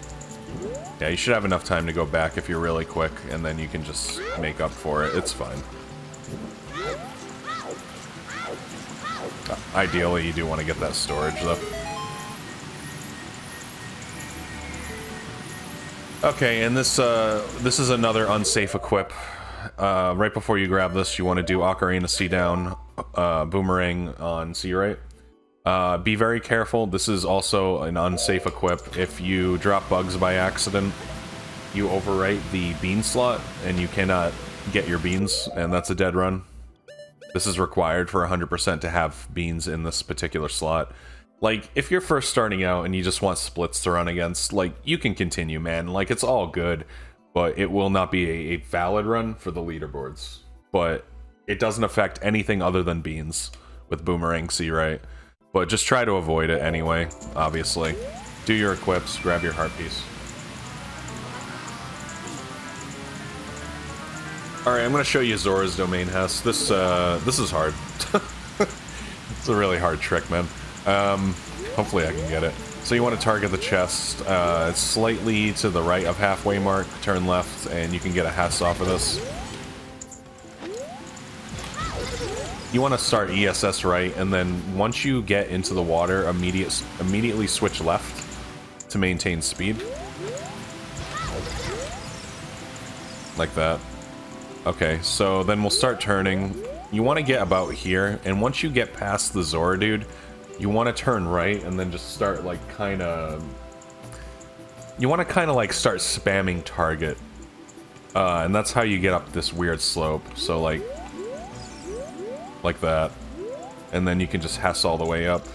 Yeah, you should have enough time to go back if you're really quick, and then you can just make up for it. It's fine. Ideally, you do want to get that storage, though. Okay, and this is another unsafe equip. Right before you grab this, you want to do Ocarina C down, Boomerang on C right. Be very careful. This is also an unsafe equip. If you drop bugs by accident, you overwrite the bean slot, and you cannot get your beans, and that's a dead run. This is required for 100% to have beans in this particular slot. Like, if you're first starting out and you just want splits to run against, like, you can continue, man. Like, it's all good, but it will not be a valid run for the leaderboards. But it doesn't affect anything other than beans with Boomerang C right. But just try to avoid it anyway, obviously. Do your equips, grab your heart piece. Alright, I'm gonna show you Zora's domain Hess. This is hard. It's a really hard trick, man. Hopefully I can get it. So you want to target the chest. It's slightly to the right of halfway mark, turn left, and you can get a Hess off of this. You want to start ESS right, and then once you get into the water, immediately switch left to maintain speed. Like that. Okay, so then we'll start turning. You want to get about here, and once you get past the Zora dude, you want to turn right, and then just start, like, kind of... You want to kind of, like, start spamming target. And that's how you get up this weird slope. So, like that. And then you can just Hess all the way up.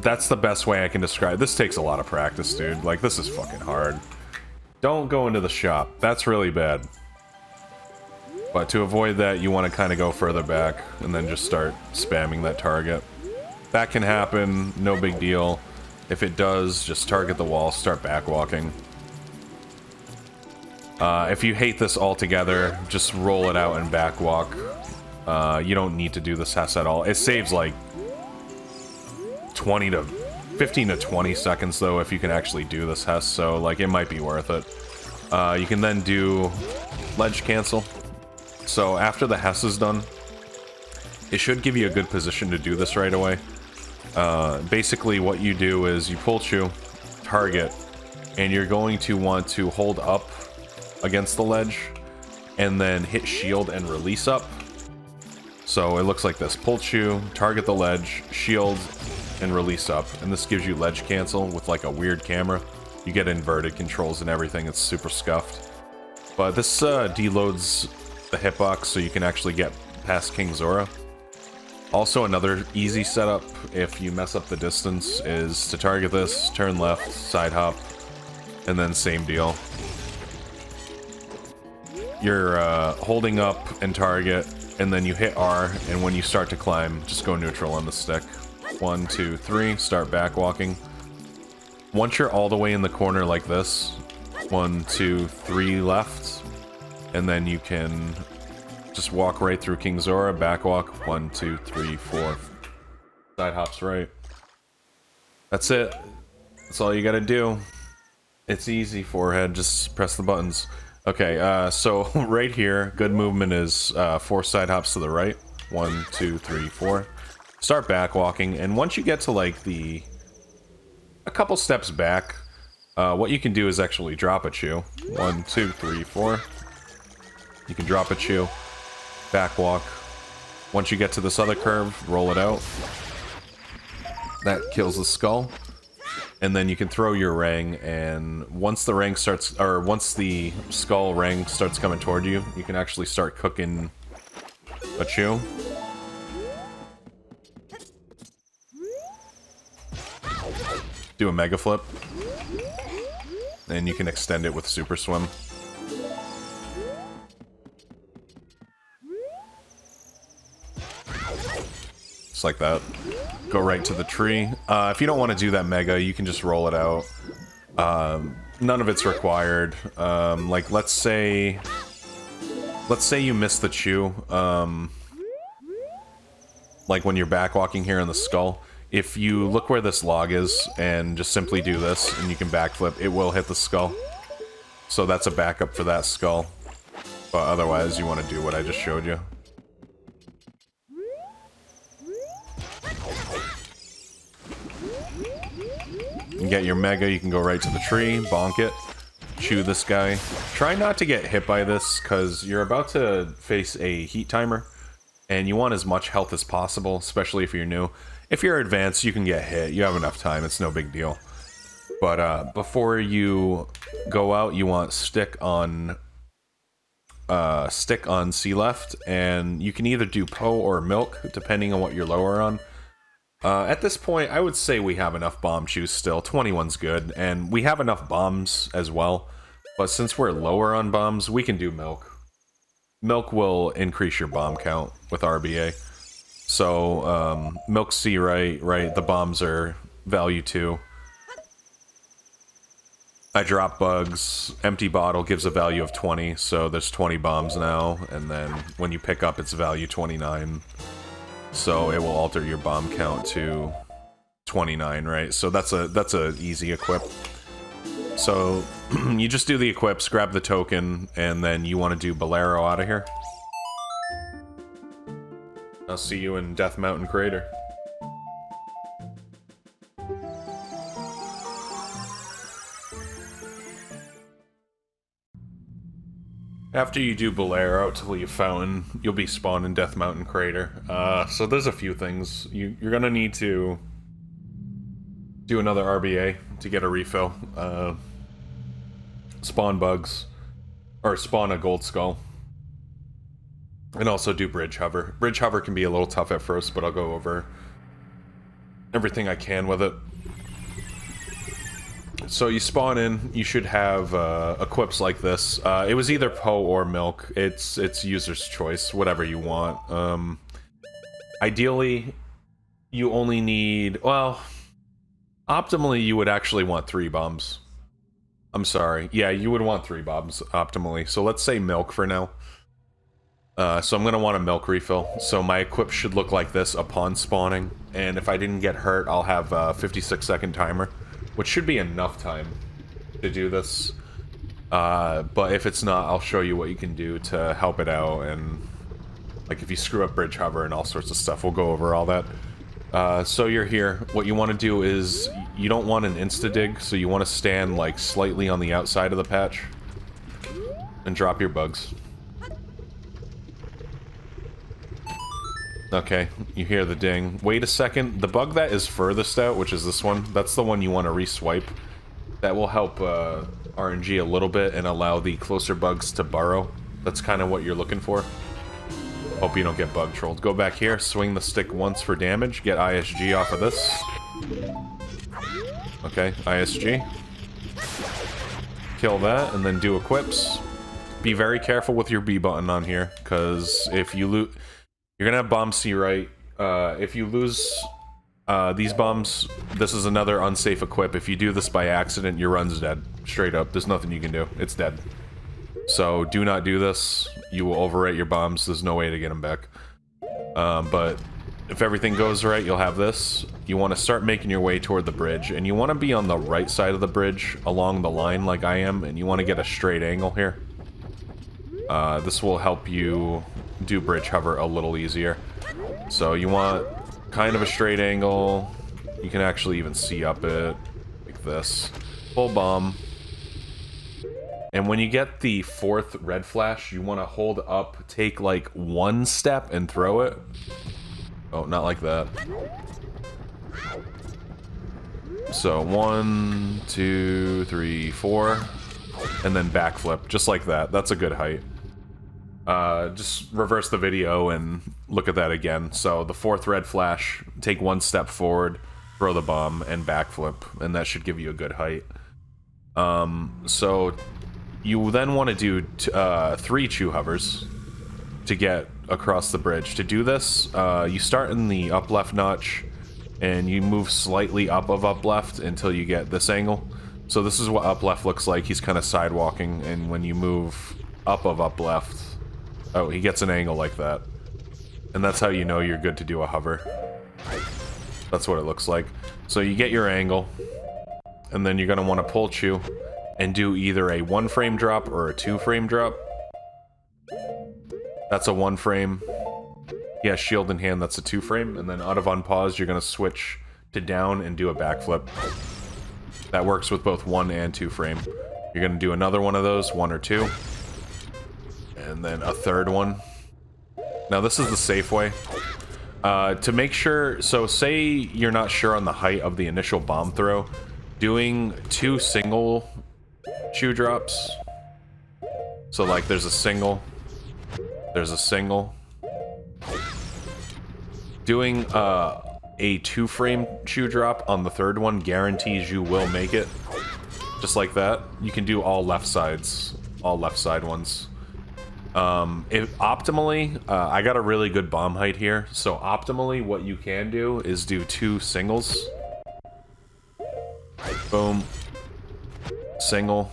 That's the best way I can describe. This takes a lot of practice, dude. Like, this is fucking hard. Don't go into the shop. That's really bad. But to avoid that, you want to kind of go further back and then just start spamming that target. That can happen, no big deal. If it does, just target the wall, start backwalking. If you hate this altogether, just roll it out and backwalk. You don't need to do this Hess at all. It saves like 15 to 20 seconds though if you can actually do this Hess, so like it might be worth it. You can then do ledge cancel. So after the Hess is done, it should give you a good position to do this right away. Basically what you do is you pull Chew, target, and you're going to want to hold up against the ledge and then hit shield and release up. So it looks like this: pull chew, target the ledge, shield, and release up. And this gives you ledge cancel with like a weird camera. You get inverted controls and everything. It's super scuffed. But this deloads the hitbox so you can actually get past King Zora. Also, another easy setup if you mess up the distance is to target this, turn left, side hop, and then same deal. You're holding up and target, and then you hit R, and when you start to climb, just go neutral on the stick. 1, 2, 3, start back walking. Once you're all the way in the corner like this, 1, 2, 3 left, and then you can just walk right through King Zora, back walk, 1, 2, 3, 4, side hops right. That's it. That's all you gotta do. It's easy, forehead, just press the buttons. Okay, so right here, good movement is 4 side hops to the right. 1, 2, 3, 4. Start back walking, and once you get to like a couple steps back, what you can do is actually drop a chew. 1, 2, 3, 4. You can drop a chew, back walk. Once you get to this other curve, roll it out. That kills the skull. And then you can throw your ring, and once the ring starts, or once the skull ring starts coming toward you, you can actually start cooking a chew. Do a mega flip. And you can extend it with super swim. Just like that. Go right to the tree. If you don't want to do that mega, you can just roll it out. None of it's required. Like, let's say you miss the chew. Like when you're back walking here in the skull. If you look where this log is and just simply do this, and you can backflip, it will hit the skull. So that's a backup for that skull. But otherwise, you want to do what I just showed you. You get your mega, you can go right to the tree, bonk it, chew this guy. Try not to get hit by this, because you're about to face a heat timer, and you want as much health as possible, especially if you're new. If you're advanced, you can get hit. You have enough time, it's no big deal. But before you go out, you want stick on C left, and you can either do Poe or Milk, depending on what you're lower on. At this point, I would say we have enough bomb chews still. 21's good, and we have enough bombs as well. But since we're lower on bombs, we can do Milk. Milk will increase your bomb count with RBA. So, Milk C right, the bombs are value 2. I drop bugs. Empty bottle gives a value of 20, so there's 20 bombs now, and then when you pick up, it's value 29. So it will alter your bomb count to 29, right? So that's a easy equip. So you just do the equips, grab the token, and then you want to do Bolero out of here. I'll see you in Death Mountain Crater. After you do Bolero out to Leave Fountain, you'll be spawned in Death Mountain Crater. So there's a few things. You're gonna need to do another RBA to get a refill. Spawn bugs. Or spawn a gold skull. And also do Bridge Hover. Bridge Hover can be a little tough at first, but I'll go over everything I can with it. So you spawn in, you should have equips like this. It was either Poe or Milk. It's user's choice, whatever you want. Ideally, you only need, well, optimally you would actually want 3 bombs. I'm sorry. Yeah, you would want 3 bombs optimally. So let's say Milk for now. So I'm going to want a Milk refill. So my equip should look like this upon spawning. And if I didn't get hurt, I'll have a 56-second timer, which should be enough time to do this. But if it's not, I'll show you what you can do to help it out. And like if you screw up Bridge Hover and all sorts of stuff, we'll go over all that. So you're here. What you want to do is you don't want an insta-dig, so you want to stand, like, slightly on the outside of the patch. And drop your bugs. Okay, you hear the ding. Wait a second. The bug that is furthest out, which is this one, that's the one you want to re-swipe. That will help RNG a little bit and allow the closer bugs to burrow. That's kind of what you're looking for. Hope you don't get bug trolled. Go back here, swing the stick once for damage, get ISG off of this. Okay, ISG. Kill that, and then do equips. Be very careful with your B button on here, because if you lose... You're gonna have bomb C right. If you lose these bombs, this is another unsafe equip. If you do this by accident, your run's dead. Straight up. There's nothing you can do. It's dead. So do not do this. You will overwrite your bombs. There's no way to get them back. But if everything goes right, you'll have this. You want to start making your way toward the bridge, and you want to be on the right side of the bridge along the line like I am, and you want to get a straight angle here. This will help you do bridge hover a little easier. So you want kind of a straight angle. You can actually even see up it like this. Full bomb. And when you get the 4th red flash, you want to hold up, take like 1 step and throw it. Oh, not like that. So 1, 2, 3, 4, and then backflip, just like that. That's a good height. Just reverse the video and look at that again. So the 4th red flash, take 1 step forward, throw the bomb, and backflip, and that should give you a good height. So you then want to do 3 chew hovers to get across the bridge. To do this, you start in the up left notch, and you move slightly up of up left until you get this angle. So this is what up left looks like. He's kind of sidewalking, and when you move up of up left, oh, he gets an angle like that. And that's how you know you're good to do a hover. That's what it looks like. So you get your angle, and then you're going to want to pull chew and do either a 1 frame drop or a 2 frame drop. That's a 1 frame. Yeah, shield in hand, that's a 2 frame. And then out of unpause, you're going to switch to down and do a backflip. That works with both 1 and 2 frame. You're going to do another one of those, 1 or 2. And then a 3rd one. Now this is the safe way. To make sure, so say you're not sure on the height of the initial bomb throw, doing 2 single chew drops. So like there's a single, there's a single. Doing a 2 frame chew drop on the 3rd one guarantees you will make it. Just like that. You can do all left sides, all left side ones. If optimally, I got a really good bomb height here, so optimally what you can do is do 2 singles. Boom. Single.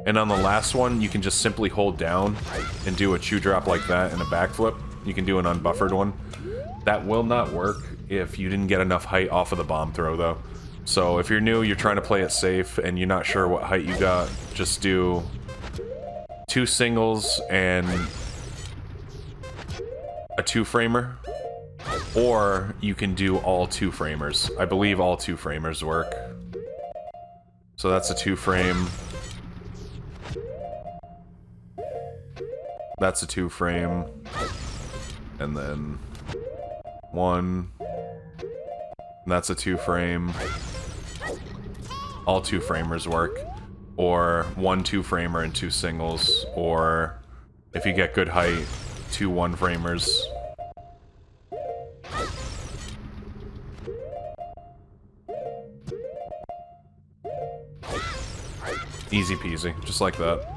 And on the last one, you can just simply hold down and do a chew drop like that and a backflip. You can do an unbuffered one. That will not work if you didn't get enough height off of the bomb throw, though. So if you're new, you're trying to play it safe, and you're not sure what height you got, just do 2 singles and a 2-framer, or you can do all 2-framers. I believe all 2-framers work. So that's a 2-frame. That's a 2-frame. And then 1. And that's a 2-frame. All 2-framers work. Or 1 2-framer and 2 singles, or if you get good height, 2 1-framers. Easy peasy, just like that.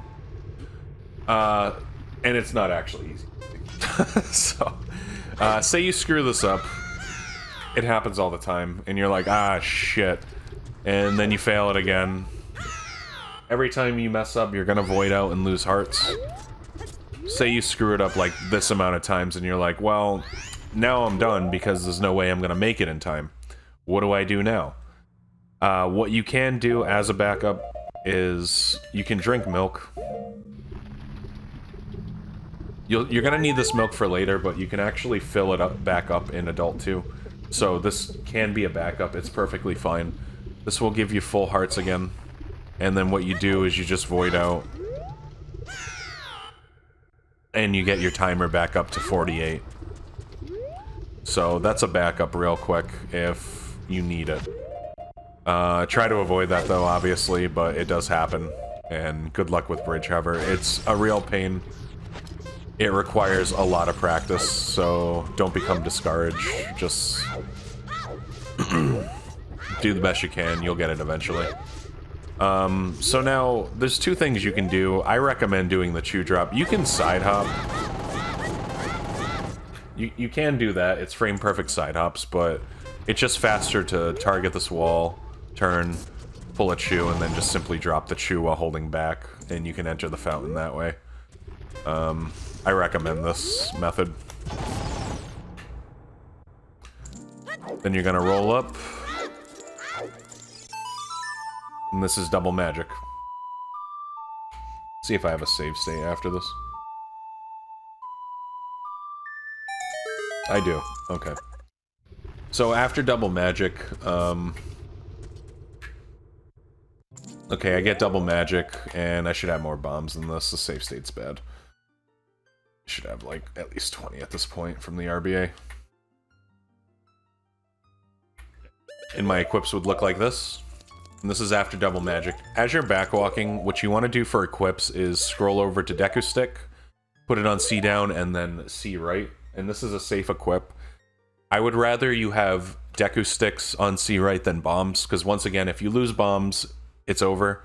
And it's not actually easy. So, say you screw this up. It happens all the time, and you're like, ah, shit. And then you fail it again. Every time you mess up, you're gonna void out and lose hearts. Say you screw it up like this amount of times and you're like, well, now I'm done because there's no way I'm gonna make it in time. What do I do now? What you can do as a backup is you can drink milk. You're gonna need this milk for later, but you can actually fill it up back up in Adult 2. So this can be a backup, it's perfectly fine. This will give you full hearts again. And then what you do is you just void out. And you get your timer back up to 48. So that's a backup real quick if you need it. Try to avoid that though, obviously, but it does happen. And good luck with Bridge Hover. It's a real pain. It requires a lot of practice, so don't become discouraged. Just do the best you can. You'll get it eventually. So now, there's two things you can do. I recommend doing the Chew Drop. You can side hop. You can do that. It's frame perfect side hops, but it's just faster to target this wall, turn, pull a Chew, and then just simply drop the Chew while holding back, and you can enter the fountain that way. I recommend this method. Then you're gonna roll up. And this is double magic. See if I have a save state after this. I do. Okay. So after double magic, okay, I get double magic, and I should have more bombs than this. The save state's bad. Should have, like, at least 20 at this point from the RBA. And my equips would look like this. And this is after double magic. As you're backwalking, what you want to do for equips is scroll over to Deku Stick, put it on C down, and then C right. And this is a safe equip. I would rather you have Deku Sticks on C right than bombs, because once again, if you lose bombs, it's over.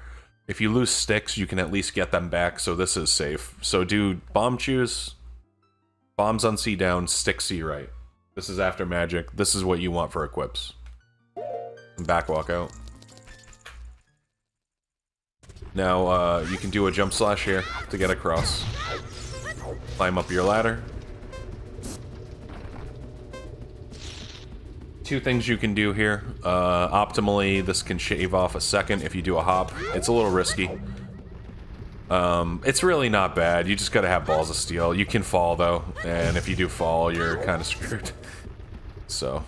If you lose sticks, you can at least get them back, so this is safe. So do bomb choose, bombs on C down, stick C right. This is after magic. This is what you want for equips. Backwalk out. Now, you can do a jump slash here to get across. Climb up your ladder. Two things you can do here. Optimally, this can shave off a second if you do a hop. It's a little risky. It's really not bad. You just gotta have balls of steel. You can fall, though, and if you do fall, you're kind of screwed. So,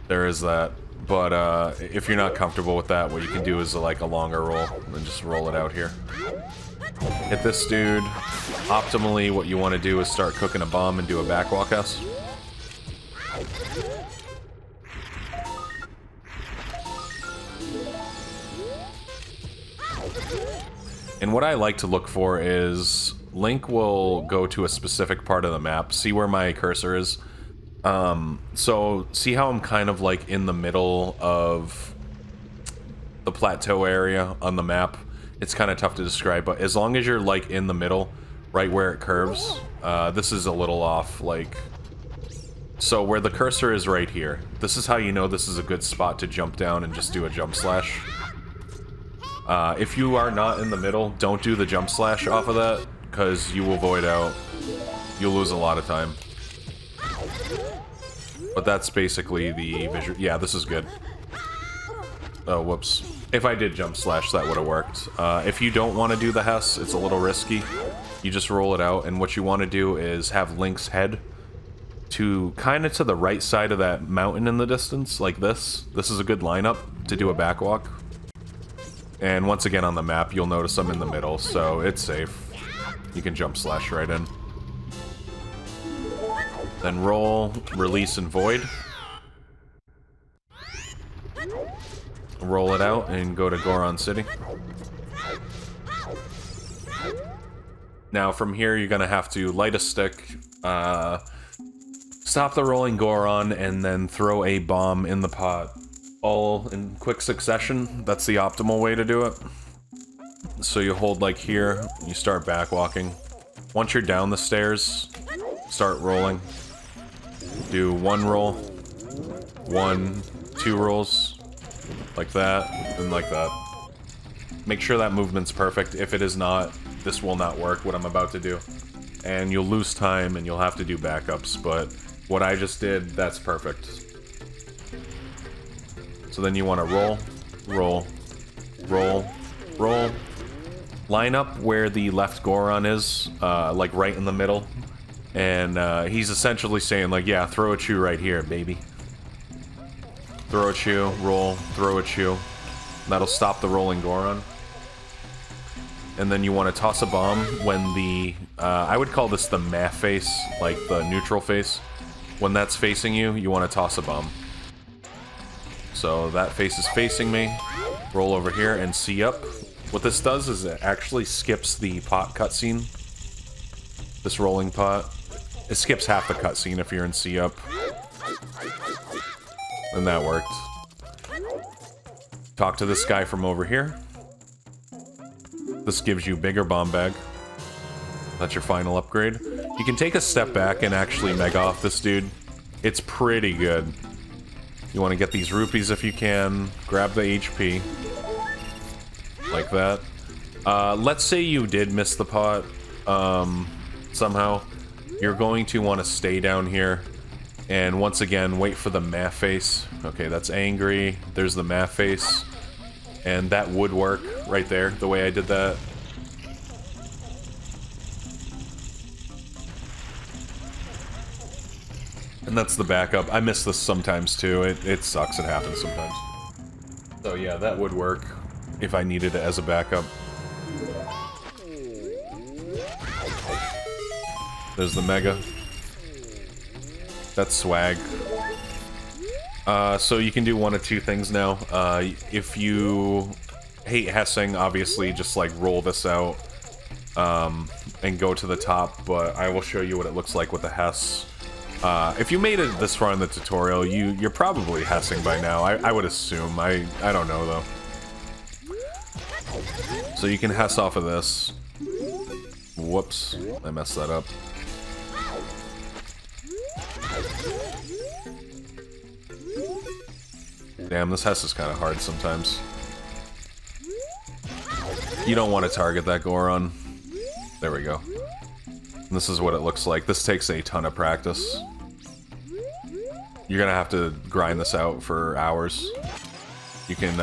there is that. But, if you're not comfortable with that, what you can do is, like, a longer roll, and just roll it out here. Hit this dude. Optimally, what you want to do is start cooking a bomb and do a backwalk S. And what I like to look for is Link will go to a specific part of the map. See where my cursor is? So see how I'm kind of like in the middle of the plateau area on the map? It's kind of tough to describe, but as long as you're like in the middle, right where it curves, this is a little off, like... So where the cursor is right here, this is how you know this is a good spot to jump down and just do a jump slash. If you are not in the middle, don't do the jump slash off of that, because you will void out. You'll lose a lot of time. But that's basically the visual. Yeah, this is good. Oh, whoops. If I did jump slash, that would have worked. If you don't want to do the Hess, it's a little risky. You just roll it out, and what you want to do is have Link's head to kind of to the right side of that mountain in the distance, like this. This is a good lineup to do a backwalk. And once again on the map, you'll notice I'm in the middle, so it's safe. You can jump slash right in. Then roll, release, and void. Roll it out and go to Goron City. Now from here, you're gonna have to light a stick, stop the rolling Goron, and then throw a bomb in the pot. All in quick succession. That's the optimal way to do it. So you hold like here, you start backwalking. Once you're down the stairs, start rolling. Do one roll, 1, 2 rolls, like that, and like that. Make sure that movement's perfect. If it is not, this will not work, what I'm about to do. And you'll lose time and you'll have to do backups, but what I just did, that's perfect. So then you want to roll, roll, roll, roll. Line up where the left Goron is, like right in the middle. And he's essentially saying, like, yeah, throw a chew right here, baby. Throw a chew, roll, throw a chew. That'll stop the rolling Goron. And then you want to toss a bomb when the... I would call this the math face, like the neutral face. When that's facing you, you want to toss a bomb. So that face is facing me. Roll over here and see up. What this does is it actually skips the pot cutscene. This rolling pot. It skips half the cutscene if you're in C up. And that worked. Talk to this guy from over here. This gives you bigger bomb bag. That's your final upgrade. You can take a step back and actually mega off this dude. It's pretty good. You want to get these rupees if you can. Grab the HP. Like that. Let's say you did miss the pot. Somehow. You're going to want to stay down here. And once again, wait for the math face. Okay, that's angry. There's the math face. And that would work right there, the way I did that. And that's the backup. I miss this sometimes too. It sucks, it happens sometimes. So yeah, that would work if I needed it as a backup. There's the mega. That's swag. So you can do one of two things now. If you hate Hessing, obviously just like roll this out and go to the top, but I will show you what it looks like with the Hess. If you made it this far in the tutorial, you're probably Hessing by now. I would assume. I don't know though. So you can Hess off of this. Whoops, I messed that up. Damn, this Hess is kind of hard sometimes. You don't want to target that Goron. There we go. And this is what it looks like. This takes a ton of practice. You're gonna have to grind this out for hours. You can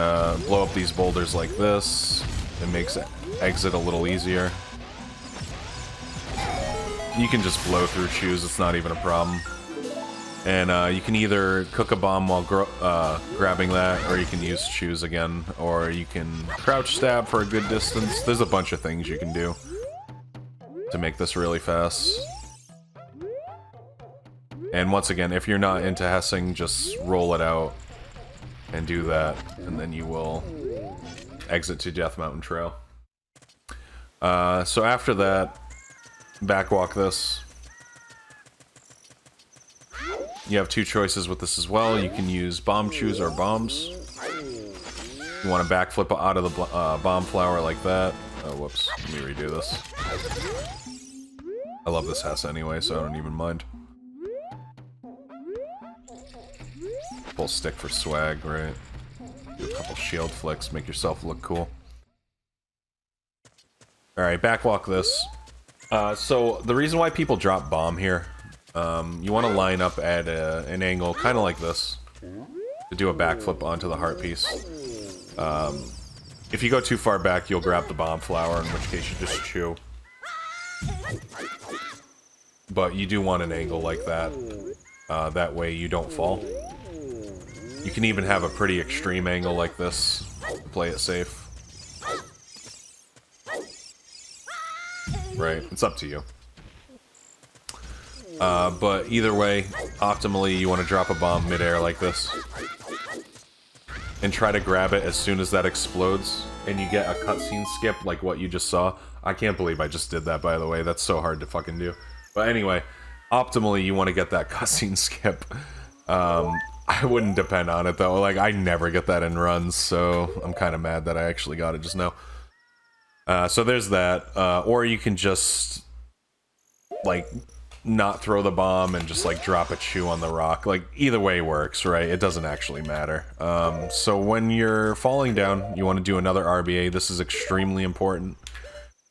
blow up these boulders like this. It makes exit a little easier. You can just blow through chews, it's not even a problem. And you can either cook a bomb while grabbing that, or you can use chews again, or you can crouch stab for a good distance. There's a bunch of things you can do to make this really fast. And once again, if you're not into Hessing, just roll it out and do that, and then you will exit to Death Mountain Trail. So after that, backwalk this. You have two choices with this as well. You can use bomb chews or bombs. You want to backflip out of the bomb flower like that. Oh, whoops. Let me redo this. I love this Hess anyway, so I don't even mind. Full stick for swag, right? Do a couple shield flicks, make yourself look cool. Alright, backwalk this. So, the reason why people drop bomb here, you want to line up at an angle kind of like this to do a backflip onto the heart piece. If you go too far back, you'll grab the bomb flower, in which case you just chew. But you do want an angle like that. That way you don't fall. You can even have a pretty extreme angle like this to play it safe. Right, it's up to you. But either way, optimally you want to drop a bomb midair like this. And try to grab it as soon as that explodes. And you get a cutscene skip like what you just saw. I can't believe I just did that, by the way. That's so hard to fucking do. But anyway, optimally you want to get that cutscene skip. I wouldn't depend on it though. Like, I never get that in runs, so I'm kind of mad that I actually got it just now. So there's that. Or you can just, like, not throw the bomb and just, like, drop a chew on the rock. Like, either way works, right? It doesn't actually matter. So when you're falling down, you want to do another RBA. This is extremely important.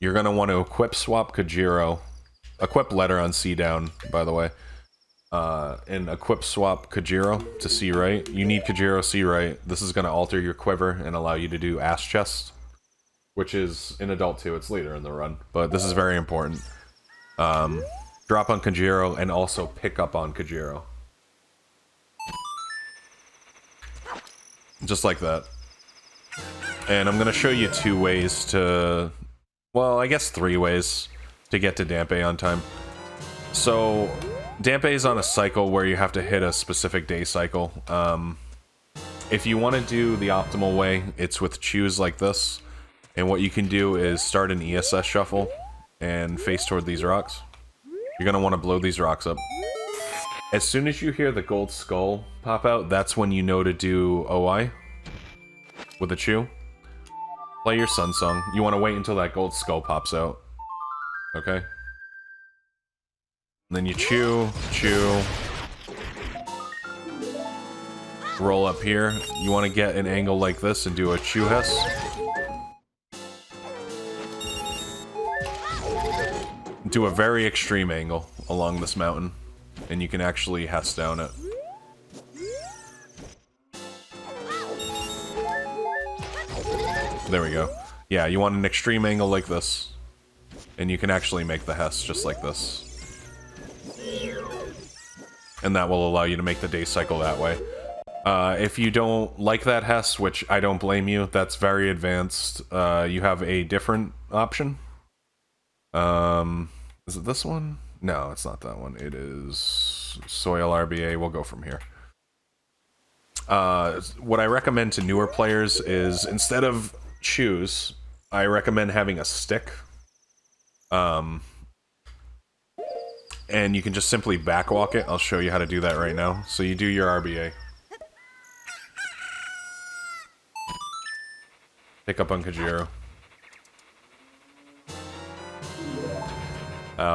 You're going to want to equip swap Kajiro. Equip letter on C down, by the way. And equip swap Kajiro to C right. You need Kajiro C right. This is going to alter your quiver and allow you to do ass chest. Which is in Adult 2, it's later in the run. But this is very important. Drop on Kajiro and also pick up on Kajiro. Just like that. And I'm going to show you 2 ways to... Well, I guess 3 ways to get to Dampe on time. So, Dampe is on a cycle where you have to hit a specific day cycle. If you want to do the optimal way, it's with chews like this. And what you can do is start an ESS shuffle and face toward these rocks. You're going to want to blow these rocks up. As soon as you hear the gold skull pop out, that's when you know to do OI with a chew. Play your Sun Song. You want to wait until that gold skull pops out. Okay? And then you chew, chew. Roll up here. You want to get an angle like this and do a chew hiss. Do a very extreme angle along this mountain. And you can actually hess down it. There we go. Yeah, you want an extreme angle like this. And you can actually make the hess just like this. And that will allow you to make the day cycle that way. If you don't like that hess, which I don't blame you, that's very advanced. You have a different option. Is it this one? No, it's not that one. It is Soil RBA. We'll go from here. What I recommend to newer players is, instead of chews, I recommend having a stick. And you can just simply backwalk it. I'll show you how to do that right now. So you do your RBA. Pick up on Kajiro.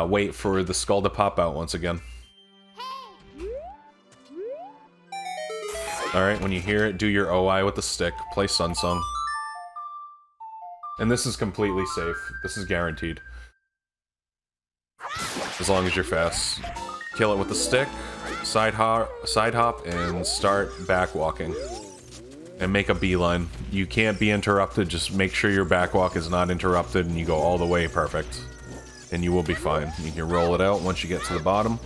Wait for the skull to pop out once again. Alright, when you hear it, do your OI with the stick. Play Sun Song. And this is completely safe. This is guaranteed. As long as you're fast. Kill it with the stick, side hop, and start back walking. And make a beeline. You can't be interrupted, just make sure your backwalk is not interrupted and you go all the way perfect. And you will be fine. You can roll it out once you get to the bottom.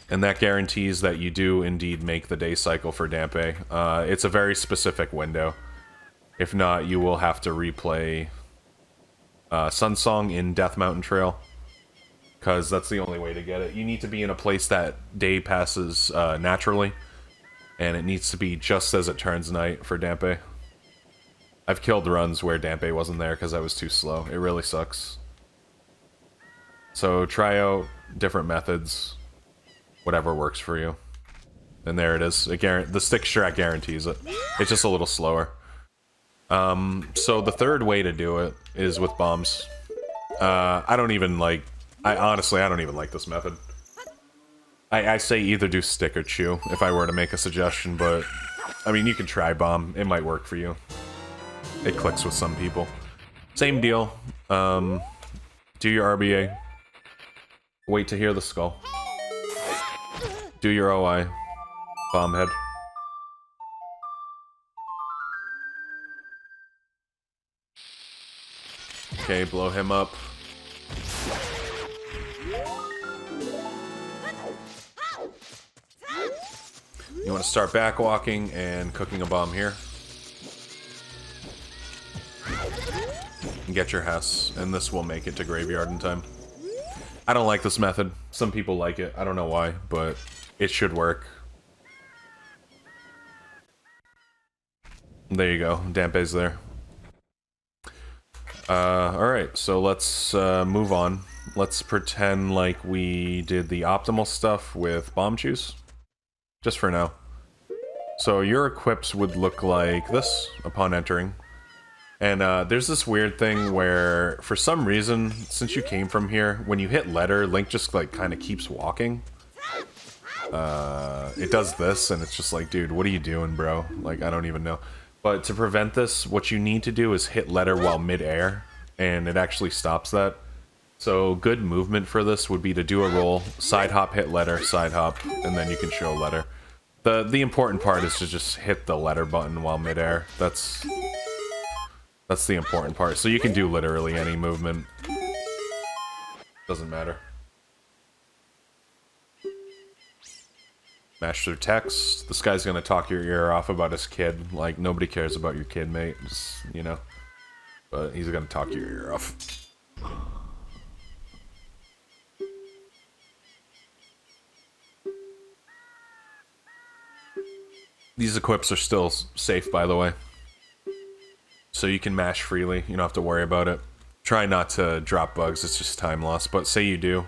And that guarantees that you do indeed make the day cycle for Dampe. It's a very specific window. If not, you will have to replay Sun Song in Death Mountain Trail. Because that's the only way to get it. You need to be in a place that day passes naturally. And it needs to be just as it turns night for Dampe. I've killed runs where Dampe wasn't there because I was too slow. It really sucks. So try out different methods. Whatever works for you. And there it is. The stick strat guarantees it. It's just a little slower. So the third way to do it is with bombs. I don't even like... honestly, I don't even like this method. I say either do stick or chew, if I were to make a suggestion, but... I mean, you can try bomb. It might work for you. It clicks with some people. Same deal. Do your RBA. Wait to hear the skull. Do your OI. Bomb head. Okay, blow him up. You want to start backwalking and cooking a bomb here. And get your hess, and this will make it to graveyard in time. I don't like this method. Some people like it. I don't know why, but it should work. There you go. Dampe's there. Alright, so let's move on. Let's pretend like we did the optimal stuff with bomb chews. Just for now. So your equips would look like this upon entering. And there's this weird thing where, for some reason, since you came from here, when you hit letter, Link just like kind of keeps walking. It does this, and it's just like, dude, what are you doing, bro? Like, I don't even know. But to prevent this, what you need to do is hit letter while mid-air, and it actually stops that. So good movement for this would be to do a roll, side hop, hit letter, side hop, and then you can show letter. The important part is to just hit the letter button while mid-air. That's the important part. So you can do literally any movement. Doesn't matter. Mash through text. This guy's gonna talk your ear off about his kid. Like, nobody cares about your kid, mate. Just, you know. But he's gonna talk your ear off. These equips are still safe, by the way. So you can mash freely. You don't have to worry about it. Try not to drop bugs. It's just time loss. But say you do.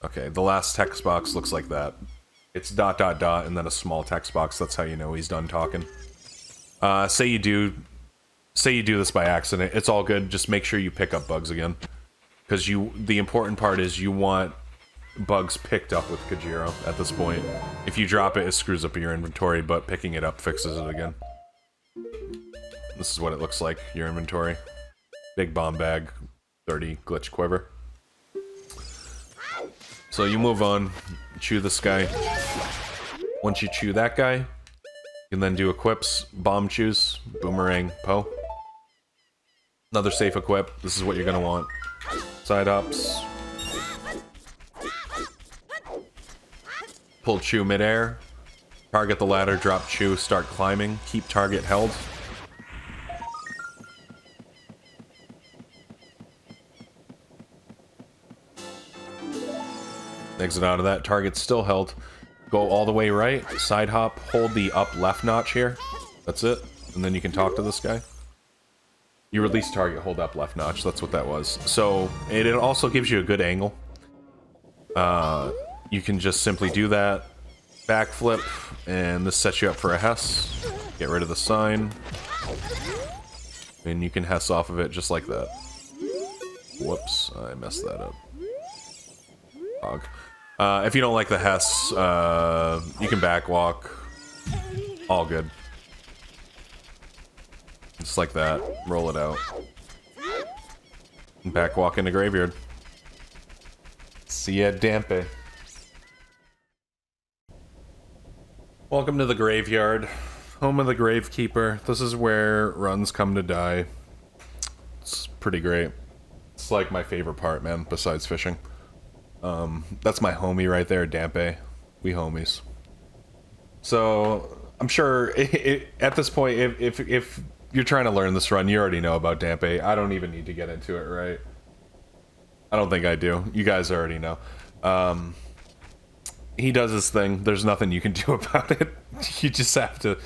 Okay, the last text box looks like that. It's ... and then a small text box. That's how you know he's done talking. Say you do this by accident. It's all good. Just make sure you pick up bugs again. Because the important part is you want bugs picked up with Kajiro at this point. If you drop it, it screws up your inventory, but picking it up fixes it again. This is what it looks like, your inventory. Big bomb bag, 30 glitch quiver. So you move on, chew this guy. Once you chew that guy, you can then do equips, bomb chews, boomerang, Poe. Another safe equip, this is what you're gonna want. Side hops. Pull chew midair. Target the ladder, drop chew, start climbing. Keep target held. Exit out of that. Target's still held. Go all the way right. Side hop. Hold the up left notch here. That's it. And then you can talk to this guy. You release target, hold up left notch. That's what that was. So it also gives you a good angle. You can just simply do that. Backflip. And this sets you up for a Hess. Get rid of the sign. And you can Hess off of it just like that. Whoops. I messed that up. Dog. If you don't like the Hess, you can backwalk. All good. Just like that. Roll it out. Backwalk in the graveyard. See ya, Dampe. Welcome to the graveyard. Home of the Gravekeeper. This is where runs come to die. It's pretty great. It's like my favorite part, man, besides fishing. That's my homie right there, Dampe. We homies. So, I'm sure at this point, if you're trying to learn this run, you already know about Dampe. I don't even need to get into it, right? I don't think I do. You guys already know. He does his thing. There's nothing you can do about it. You just have to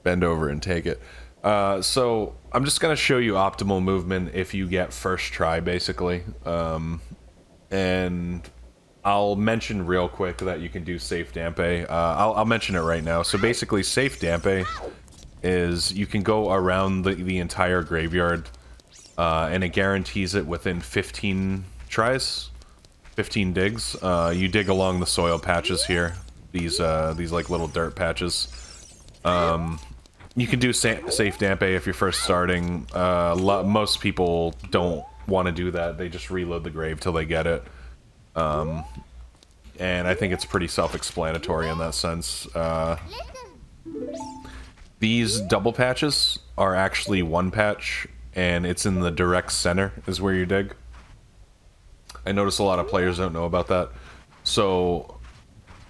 bend over and take it. So, I'm just going to show you optimal movement if you get first try, basically. And I'll mention real quick that you can do safe Dampe. I'll mention it right now. So basically, safe Dampe is you can go around the entire graveyard, and it guarantees it within 15 tries, 15 digs. You dig along the soil patches here, these like little dirt patches. You can do safe Dampe if you're first starting. Most people don't want to do that. They just reload the grave till they get it. And I think it's pretty self-explanatory in that sense. These double patches are actually one patch, and it's in the direct center is where you dig. I notice a lot of players don't know about that. So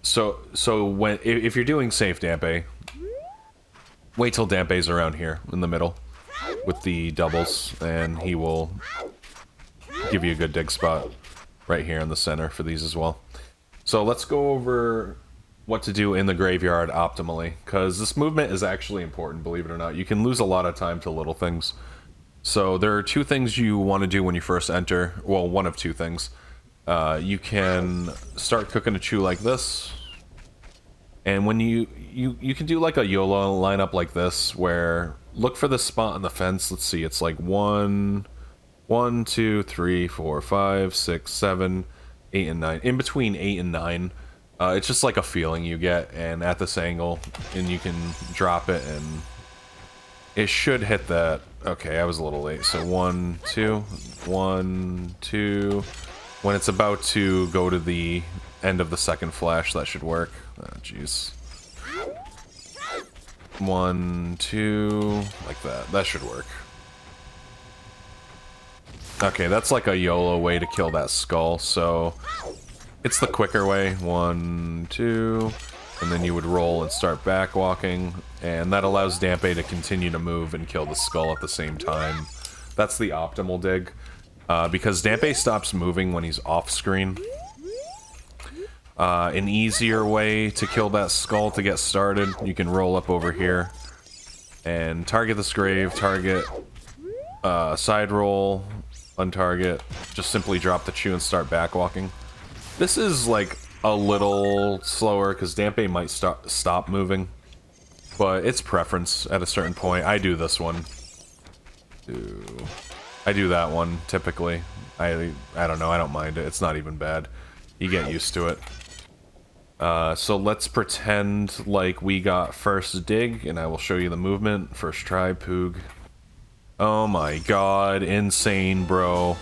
if you're doing safe Dampe, wait till Dampe's around here in the middle with the doubles, and he will give you a good dig spot right here in the center for these as well. So let's go over what to do in the graveyard optimally, because this movement is actually important, believe it or not. You can lose a lot of time to little things. So there are two things you want to do when you first enter. Well, one of two things. You can start cooking a chew like this, and when you can do like a YOLO lineup like this, where look for the spot on the fence. Let's see, it's like 1, 2, 3, 4, 5, 6, 7, 8, and 9. In between 8 and 9. It's just like a feeling you get, and at this angle, and you can drop it, and it should hit that. Okay, I was a little late. So 1, 2, 1, 2. When it's about to go to the end of the second flash, that should work. Oh, jeez. 1, 2, like that. That should work. Okay, that's like a YOLO way to kill that skull, so it's the quicker way. 1, 2, And then you would roll and start back walking, and that allows Dampe to continue to move and kill the skull at the same time. That's the optimal dig, because Dampe stops moving when he's off screen. An easier way to kill that skull to get started, you can roll up over here and target this grave, target, side roll, untarget, just simply drop the chew and start back walking. This is like a little slower because Dampe might stop moving, but it's preference at a certain point. I do this one. I do that one typically. I don't know, I don't mind it. It's not even bad. You get used to it. So let's pretend like we got first dig, and I will show you the movement. First try, Poog. Oh my god, insane, bro.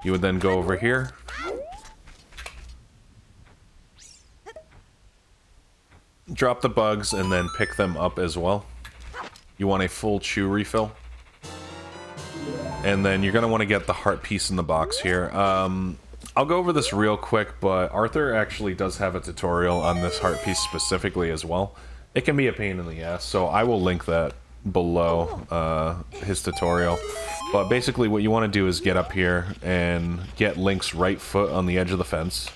You would then go over here. Drop the bugs and then pick them up as well. You want a full chew refill. And then you're going to want to get the heart piece in the box here. I'll go over this real quick, but Arthur actually does have a tutorial on this heart piece specifically as well. It can be a pain in the ass, so I will link that below his tutorial. But basically what you want to do is get up here and get Link's right foot on the edge of the fence.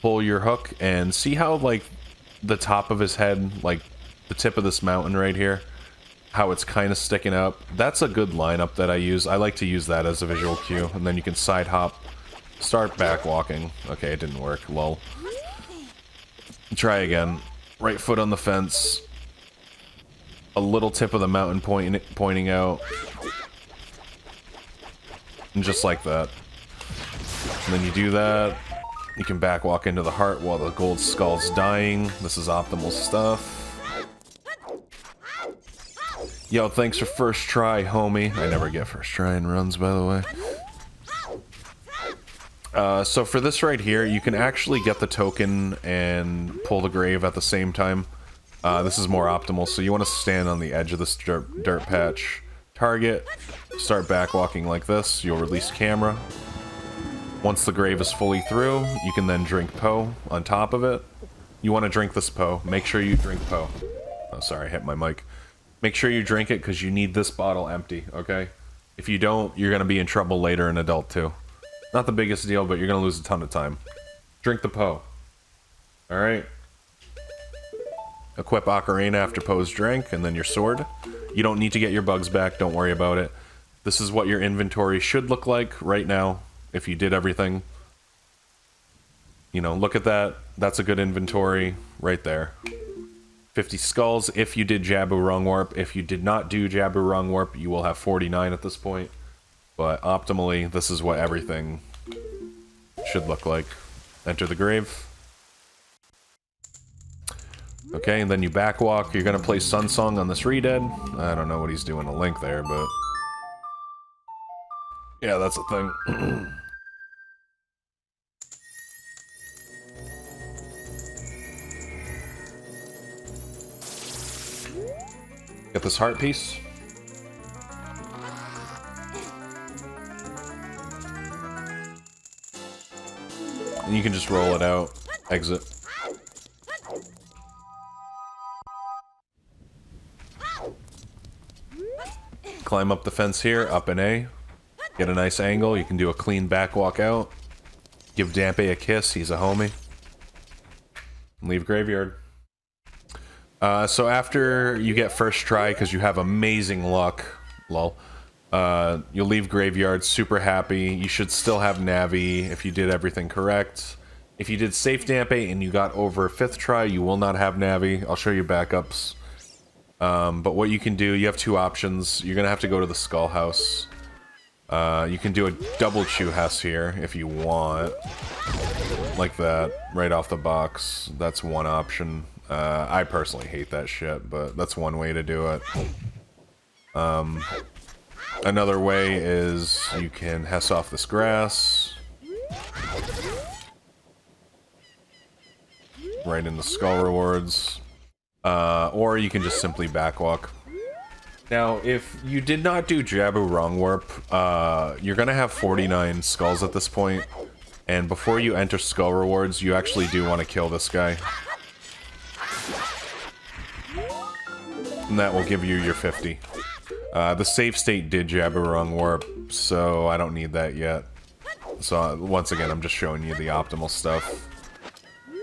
Pull your hook and see how, like, the top of his head, like the tip of this mountain right here, how it's kind of sticking up. That's a good lineup that I use. I like to use that as a visual cue, and then you can side hop, start back walking. Okay, it didn't work, lol. Try again. Right foot on the fence, a little tip of the mountain pointing out, and just like that. And then you do that. You can back walk into the heart while the gold skull's dying. This is optimal stuff. Yo, thanks for first try, homie. I never get first try in runs, by the way. So for this right here, you can actually get the token and pull the grave at the same time. This is more optimal, so you want to stand on the edge of this dirt patch. Target, start back walking like this. You'll release camera. Once the grave is fully through, you can then drink Po on top of it. You want to drink this Po. Make sure you drink Po. Oh, sorry, I hit my mic. Make sure you drink it because you need this bottle empty, okay? If you don't, you're going to be in trouble later in Adult 2. Not the biggest deal, but you're going to lose a ton of time. Drink the Po. Alright? Equip Ocarina after Po's drink, and then your sword. You don't need to get your bugs back, don't worry about it. This is what your inventory should look like right now. If you did everything, you know, look at that. That's a good inventory right there. 50 skulls if you did Jabu Wrong Warp. If you did not do Jabu Wrong Warp, you will have 49 at this point. But optimally, this is what everything should look like. Enter the grave. Okay, and then you back walk. You're going to play Sun Song on this Redead. I don't know what he's doing to Link there, but yeah, that's a thing. Get this heart piece. And you can just roll it out. Exit. Climb up the fence here, up in A. Get a nice angle. You can do a clean back walk out. Give Dampe a kiss. He's a homie. Leave graveyard. So after you get first try, because you have amazing luck, lol, you'll leave graveyard super happy. You should still have Navi if you did everything correct. If you did safe Dampe and you got over 5th try, you will not have Navi. I'll show you backups. But what you can do, you have two options. You're going to have to go to the Skull House. You can do a double chew house here if you want. Like that, right off the box. That's one option. I personally hate that shit, but that's one way to do it. Another way is you can Hess off this grass. Right in the skull rewards. Or you can just simply backwalk. Now, if you did not do Jabu Wrong Warp, you're gonna have 49 skulls at this point. And before you enter skull rewards, you actually do want to kill this guy. and that will give you your 50. The save state did Jabberung Warp, so I don't need that yet. So once again, I'm just showing you the optimal stuff.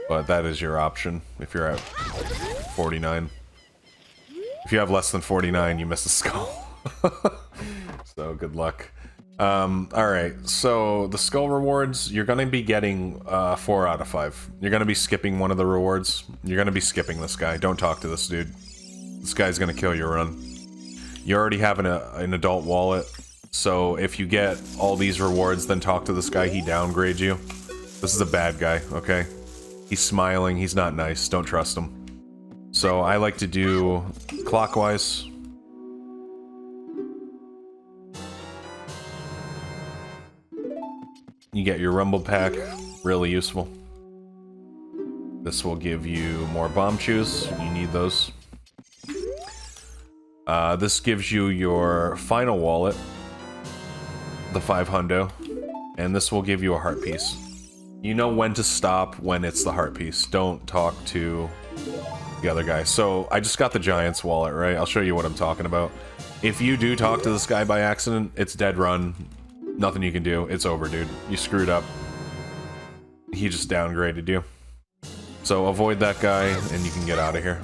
But that is your option if you're at 49. If you have less than 49, you miss a skull. So good luck. Alright, so the skull rewards, you're gonna be getting 4 out of 5. You're gonna be skipping one of the rewards. You're gonna be skipping this guy. Don't talk to this dude. This guy's gonna kill your run. You already have an adult wallet, so if you get all these rewards, then talk to this guy, he downgrades you. This is a bad guy, okay? He's smiling, he's not nice, don't trust him. So I like to do clockwise. You get your rumble pack, really useful. This will give you more bomb chews, you need those. This gives you your final wallet, the 5 hundo, and this will give you a heart piece. You know when to stop when it's the heart piece. Don't talk to the other guy. So I just got the Giant's wallet, right? I'll show you what I'm talking about. If you do talk to this guy by accident, it's dead run. Nothing you can do. It's over, dude. You screwed up. He just downgraded you. So avoid that guy, and you can get out of here.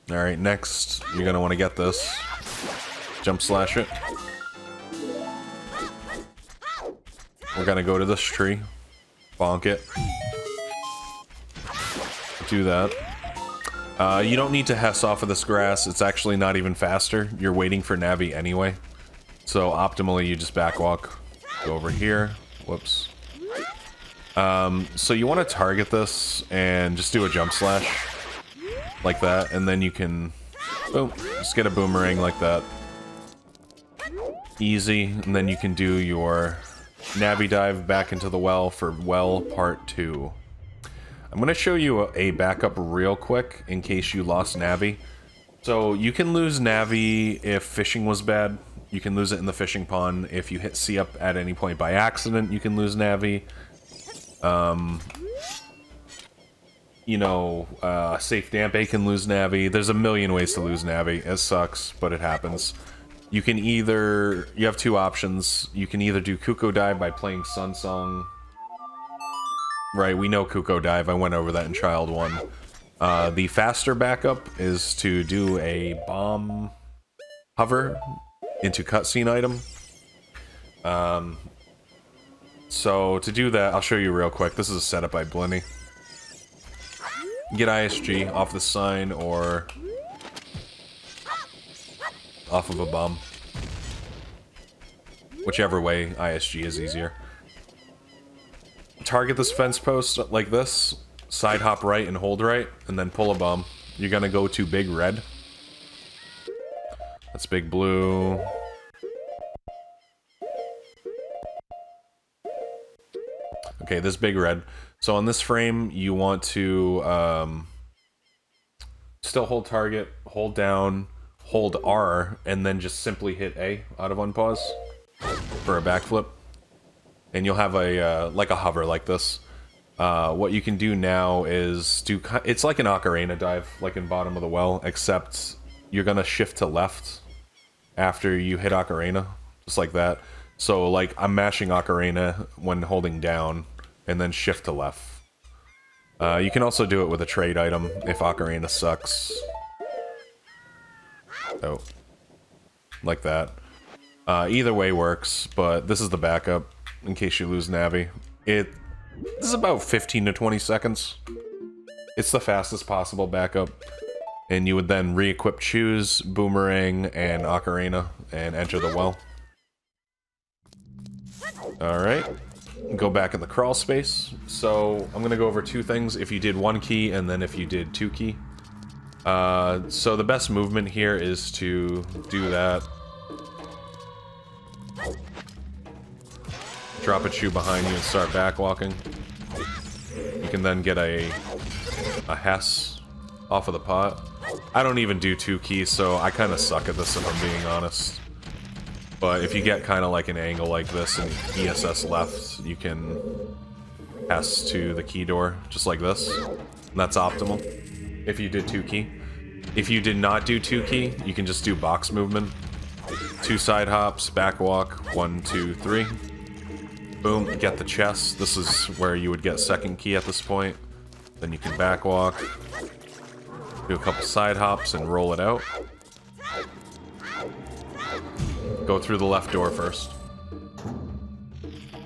Alright, next, you're gonna want to get this. Jump slash it. We're gonna go to this tree. Bonk it. Do that. You don't need to Hess off of this grass. It's actually not even faster. You're waiting for Navi anyway. So optimally, you just backwalk. Go over here. Whoops. So you want to target this and just do a jump slash. Like that, and then you can, boom, just get a boomerang like that. Easy, and then you can do your Navi dive back into the well for well part 2. I'm going to show you a backup real quick in case you lost Navi. So you can lose Navi if fishing was bad. You can lose it in the fishing pond. If you hit C up at any point by accident, you can lose Navi. You know, safe Dampe can lose Navi. There's a million ways to lose Navi. It sucks, but it happens. You can either... You have 2 options. You can either do Kuko Dive by playing Sun Song. Right, we know Kuko Dive. I went over that in Child 1. The faster backup is to do a bomb hover into cutscene item. So to do that, I'll show you real quick. This is a setup by Blinny. Get ISG off the sign or off of a bomb. Whichever way, ISG is easier. Target this fence post like this, side hop right and hold right, and then pull a bomb. You're gonna go to big red. That's big blue. Okay, this big red. So on this frame, you want to still hold target, hold down, hold R, and then just simply hit A out of unpause for a backflip. And you'll have a like a hover like this. What you can do now is do... It's like an Ocarina dive, like in bottom of the well, except you're gonna shift to left after you hit Ocarina, just like that. So like I'm mashing Ocarina when holding down, and then shift to left. You can also do it with a trade item if Ocarina sucks. Oh. Like that. Either way works, but this is the backup, in case you lose Navi. This is about 15 to 20 seconds. It's the fastest possible backup. And you would then re-equip Choose, Boomerang, and Ocarina, and enter the well. Alright. Go back in the crawl space. So I'm gonna go over 2 things. If you did 1 key, and then if you did 2 key. So the best movement here is to do that. Drop a shoe behind you and start backwalking. You can then get a Hess off of the pot. I don't even do 2 keys, so I kind of suck at this if I'm being honest. But if you get kind of like an angle like this and ESS left, you can Hess to the key door, just like this. That's optimal. If you did 2 key. If you did not do 2 key, you can just do box movement. 2 side hops, back walk, 1, 2, 3. Boom, get the chest. This is where you would get 2nd key at this point. Then you can back walk. Do a couple side hops and roll it out. Go through the left door first.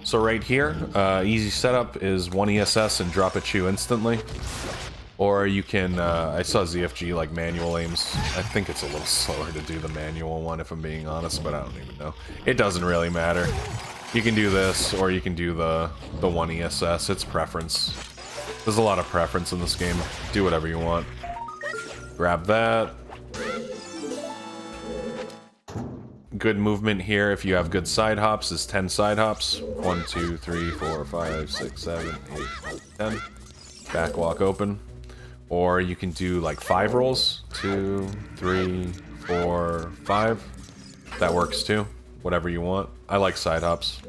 So right here, easy setup is 1 ESS and drop a chew instantly. Or you can, I saw ZFG like manual aims. I think it's a little slower to do the manual one if I'm being honest, but I don't even know. It doesn't really matter. You can do this, or you can do the 1 ESS. It's preference. There's a lot of preference in this game. Do whatever you want. Grab that. Good movement here if you have good side hops is 10 side hops. 1, 2, 3, 4, 5, 6, 7, 8, 9, 10. Back walk open. Or you can do like 5 rolls. 2, 3, 4, 5. That works too. Whatever you want. I like side hops.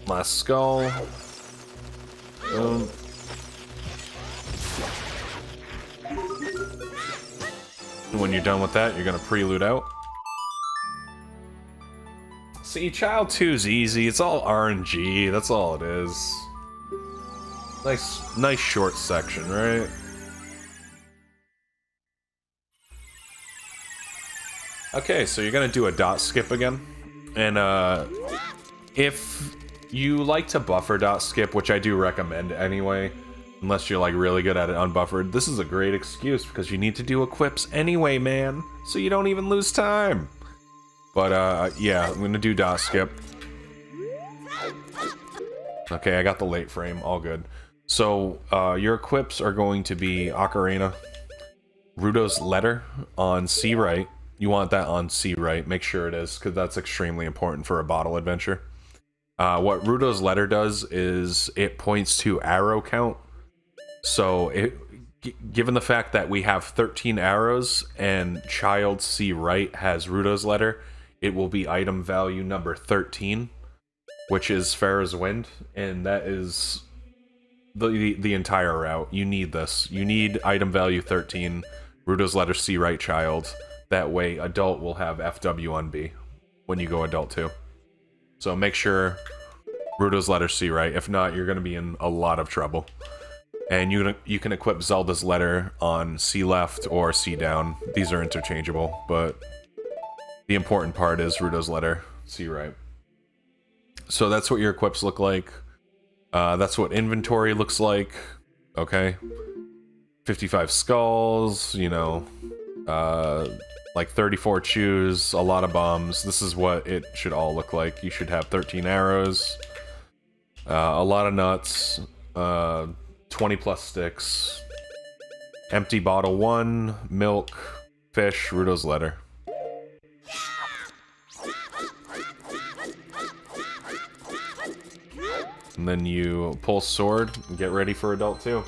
Last skull. Boom. When you're done with that, you're gonna prelude out. See, Child 2's easy. It's all RNG. That's all it is. Nice short section, right? Okay, so you're gonna do a dot skip again. And, if you like to buffer dot skip, which I do recommend anyway, unless you're like really good at it unbuffered, this is a great excuse because you need to do equips anyway, man. So you don't even lose time. But, yeah, I'm gonna do dot skip. Okay, I got the late frame, all good. So, your equips are going to be Ocarina, Rudo's Letter on C right. You want that on C right, make sure it is, because that's extremely important for a bottle adventure. What Rudo's Letter does is it points to arrow count. So, given the fact that we have 13 arrows and Child C right has Rudo's Letter, it will be item value number 13, which is Fair as Wind, and that is the entire route. You need this. You need item value 13, Rudo's Letter C right Child. That way, adult will have FW on B when you go adult 2. So make sure Rudo's Letter C right. If not, you're going to be in a lot of trouble. And you can equip Zelda's Letter on C left or C down. These are interchangeable, but the important part is Rudo's Letter C right. So that's what your equips look like. That's what inventory looks like. Okay. 55 skulls, you know, like 34 chews, a lot of bombs. This is what it should all look like. You should have 13 arrows, a lot of nuts, 20 plus sticks, empty bottle 1, milk, fish, Rudo's Letter. And then you pull sword and get ready for adult 2.